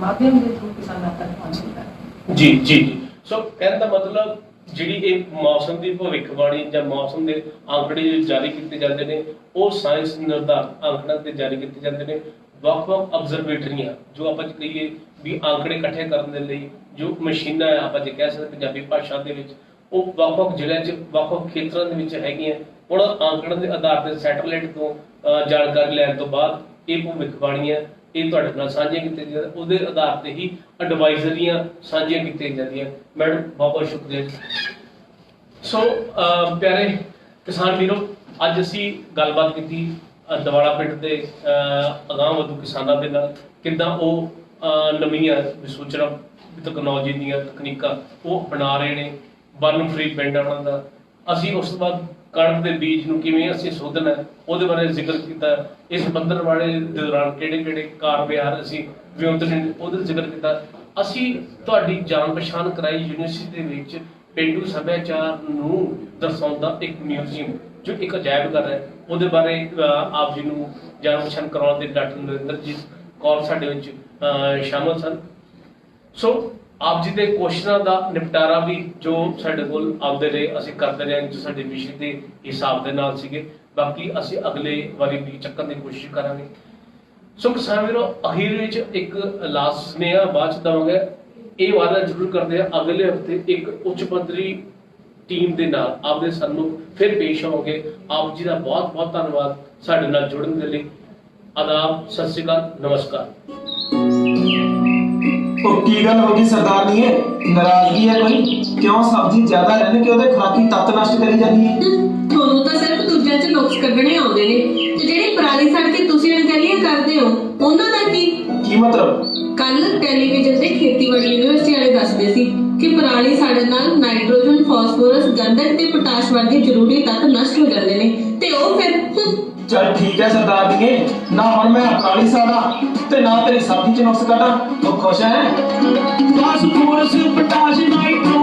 ਮਾਧਿਅਮ ਦੇ ਥਰੂ ਕਿਸਾਨਾਂ ਤੱਕ ਪਹੁੰਚਾਉਂਦੇ ਹਾਂ। ਜੀ। ਸੋ ਕਹਿਣ ਦਾ ਮਤਲਬ ਜਿਹੜੀ ਇਹ ਮੌਸਮ ਦੀ ਭਵਿੱਖਬਾਣੀ ਜਾਂ ਮੌਸਮ ਦੇ ਅੰਕੜੇ ਜਾਰੀ ਕੀਤੇ ਜਾਂਦੇ ਨੇ ਉਹ ਸਾਇੰਸ ਨਿਰਧਾਰਿਤ ਅੰਕੜਿਆਂ ਤੇ ਜਾਰੀ ਕੀਤੇ ਜਾਂਦੇ ਨੇ। ਵੱਖ-ਵੱਖ ਆਬਜ਼ਰਵੇਟਰੀਆਂ ਜੋ ਆਪਾਂ ਕਹੀਏ ਵੀ ਅੰਕੜੇ ਇਕੱਠੇ ਕਰਨ ਦੇ ਲਈ ਜੋ ਮਸ਼ੀਨਾਂ ਆ ਆਪਾਂ ਜੇ ਕਹਿ ਸਕਦੇ ਪੰਜਾਬੀ ਭਾਸ਼ਾ ਦੇ ਵਿੱਚ ਉਹ ਵੱਖ-ਵੱਖ ਜ਼ਿਲ੍ਹਿਆਂ 'ਚ ਵੱਖ-ਵੱਖ ਖੇਤਰਾਂ ਦੇ ਵਿੱਚ ਹੈਗੀਆਂ। ਹੁਣ ਅੰਕੜਿਆਂ ਦੇ ਆਧਾਰ ਤੇ ਸੈਟੇਲਾਈਟ ਤੋਂ ਜਾਣਕਾਰੀ ਲੈਣ ਤੋਂ ਬਾਅਦ ਇਹ ਭਵਿੱਖਬਾਣੀਆਂ ਇਹ ਤੁਹਾਡੇ ਨਾਲ ਸਾਂਝੀਆਂ ਕੀਤੀਆਂ ਜਾਂਦੀਆਂ, ਉਹਦੇ ਆਧਾਰ ਤੇ ਹੀ ਐਡਵਾਈਜ਼ਰੀਆਂ ਸਾਂਝੀਆਂ ਕੀਤੀਆਂ ਜਾਂਦੀਆਂ। ਮੈਡਮ ਬਹੁਤ ਬਹੁਤ ਸ਼ੁਕਰੀਆ। ਸੋ ਪਿਆਰੇ ਕਿਸਾਨ ਵੀਰੋ, ਅੱਜ ਅਸੀਂ ਗੱਲਬਾਤ ਕੀਤੀ ਦਵਾਲਾ ਪਿੰਡ ਦੇ ਅਗਾਂਹਵਧੂ ਕਿਸਾਨਾਂ ਦੇ ਨਾਲ ਕਿੱਦਾਂ ਉਹ ਨਵੀਆਂ ਸੂਚਨਾ ਤਕਨੋਲੋਜੀ ਦੀਆਂ ਤਕਨੀਕਾਂ ਉਹ ਅਪਣਾ ਰਹੇ ਨੇ। ਬਰਨ ਫਰੀ ਪਿੰਡ ਉਹਨਾਂ ਦਾ ਅਸੀਂ ਉਸ ਤੋਂ ਬਾਅਦ ਕਣਕ ਦੇ ਬੀਜ ਨੂੰ ਕਿਵੇਂ ਅਸੀਂ ਸੋਧਣਾ ਉਹਦੇ ਬਾਰੇ ਜ਼ਿਕਰ ਕੀਤਾ। ਇਸ ਪੰਦਰਵਾੜੇ ਦੇ ਦੌਰਾਨ ਕਿਹੜੇ ਕਾਰ-ਵਿਹਾਰ ਅਸੀਂ ਵਿਉਂਤਣੇ ਉਹਦੇ ਜ਼ਿਕਰ ਕੀਤਾ। ਅਸੀਂ ਤੁਹਾਡੀ ਜਾਣ ਪਛਾਣ ਕਰਾਈ ਯੂਨੀਵਰਸਿਟੀ ਦੇ ਵਿੱਚ ਪੇਂਡੂ ਸੱਭਿਆਚਾਰ ਨੂੰ ਦਰਸਾਉਂਦਾ ਇੱਕ ਮਿਊਜ਼ੀਅਮ ਜੋ ਇੱਕ ਅਜਾਇਬ ਘਰ ਹੈ ਉਹਦੇ ਬਾਰੇ ਆਪ ਜੀ ਨੂੰ ਜਾਣ ਪਛਾਣ ਕਰਾਉਣ ਦੇ ਡਾਕਟਰ ਨਰਿੰਦਰਜੀਤ ਕੌਰ ਸਾਡੇ ਵਿੱਚ ਸ਼ਾਮਲ ਸਨ। ਸੋ ਆਪ ਜੀ ਦੇ ਕੁਐਸਚਨਾਂ ਦਾ ਨਿਪਟਾਰਾ ਵੀ ਜੋ ਸਾਡੇ ਕੋਲ ਆਉਂਦੇ ਰਹੇ ਅਸੀਂ ਕਰਦੇ ਰਹੇ ਜੋ ਸਾਡੇ ਵਿਸ਼ੇ ਦੇ ਹਿਸਾਬ ਦੇ ਨਾਲ ਸੀਗੇ। ਬਾਕੀ ਅਸੀਂ ਅਗਲੇ ਵਾਰੀ ਵੀ ਚੱਕਣ ਦੀ ਕੋਸ਼ਿਸ਼ ਕਰਾਂਗੇ। ਸੋ ਕਿਸਾਨ ਵੀਰੋ, ਅਖੀਰ ਵਿੱਚ ਇੱਕ ਲਾਸਟ ਸੁਨੇਹਾ ਬਾਅਦ ਚ ਦਵਾਂਗੇ। ਇਹ ਵਾਅਦਾ ਜ਼ਰੂਰ ਕਰਦੇ ਆ ਅਗਲੇ ਹਫਤੇ ਇੱਕ ਉੱਚ ਪੱਧਰੀ ਟੀਮ ਦੇ ਨਾਲ ਆਪਦੇ ਸਾਨੂੰ ਫਿਰ ਪੇਸ਼ ਹੋਵਾਂਗੇ। ਆਪ ਜੀ ਦਾ ਬਹੁਤ ਬਹੁਤ ਧੰਨਵਾਦ ਸਾਡੇ ਨਾਲ ਜੁੜਨ ਦੇ ਲਈ। ਆਦਾਬ, ਸਤਿ ਸ਼੍ਰੀ ਅਕਾਲ, ਨਮਸਕਾਰ। ਕੀ ਗੱਲ ਹੋ ਗਈ ਸਰਦਾਰਨੀ ਹੈ, ਨਾਰਾਜ਼ਗੀ ਹੈ ਕੋਈ? ਕਿਉਂ ਸਬਜ਼ੀ ਜ਼ਿਆਦਾ ਲੈਣ ਕਿ ਉਹਦੇ ਖੁਰਾਕੀ ਤੱਤ ਨਸ਼ਟ ਕਰੀ ਜਾਂਦੀ ਹੈ? ਤੁਹਾਨੂੰ ਤਾਂ ਸਿਰਫ ਦੂਜਿਆਂ 'ਚ ਨੁਕਸ ਕੱਢਣੇ ਆਉਂਦੇ ਨੇ ਤੇ ਜਿਹੜੀ ਪਰਾਲੀ ਸੜ ਕੇ ਤੁਸੀਂ ਅਣਗਹਿਲੀਆਂ ਕਰਦੇ ਹੋ ਉਹਨਾਂ ਦਾ ਕੀ ਮਤਲਬ? ਕੱਲ ਟੈਲੀਵਿਜ਼ਨ ਤੇ ਖੇਤੀਬਾੜੀ ਯੂਨੀਵਰਸਿਟੀ ਵਾਲੇ ਦੱਸਦੇ ਸੀ ਕਿ ਪਰਾਲੀ ਸਾੜਨ ਨਾਲ ਨਾਈਟ੍ਰੋਜਨ, ਫਾਸਫੋਰਸ, ਗੰਧਕ ਤੇ ਪੋਟਾਸ਼ ਵਰਗੇ ਜ਼ਰੂਰੀ ਤੱਤ ਨਸ਼ਟ ਹੋ ਜਾਂਦੇ ਨੇ ਤੇ ਉਹ ਫਿਰ ਚੱਲ ਠੀਕ ਹੈ ਸਰਦਾਰਨੀਏ, ਨਾ ਹੁਣ ਮੈਂ ਪਰਾਲੀ ਸਾੜਾ ਤੇ ਨਾ ਤੇਰੀ ਸਬਜ਼ੀ 'ਚ ਨੁਕਸ ਕੱਢਾਂ। ਤੂੰ ਖੁਸ਼ ਹੈ? Phosphorus, potash, nitrogen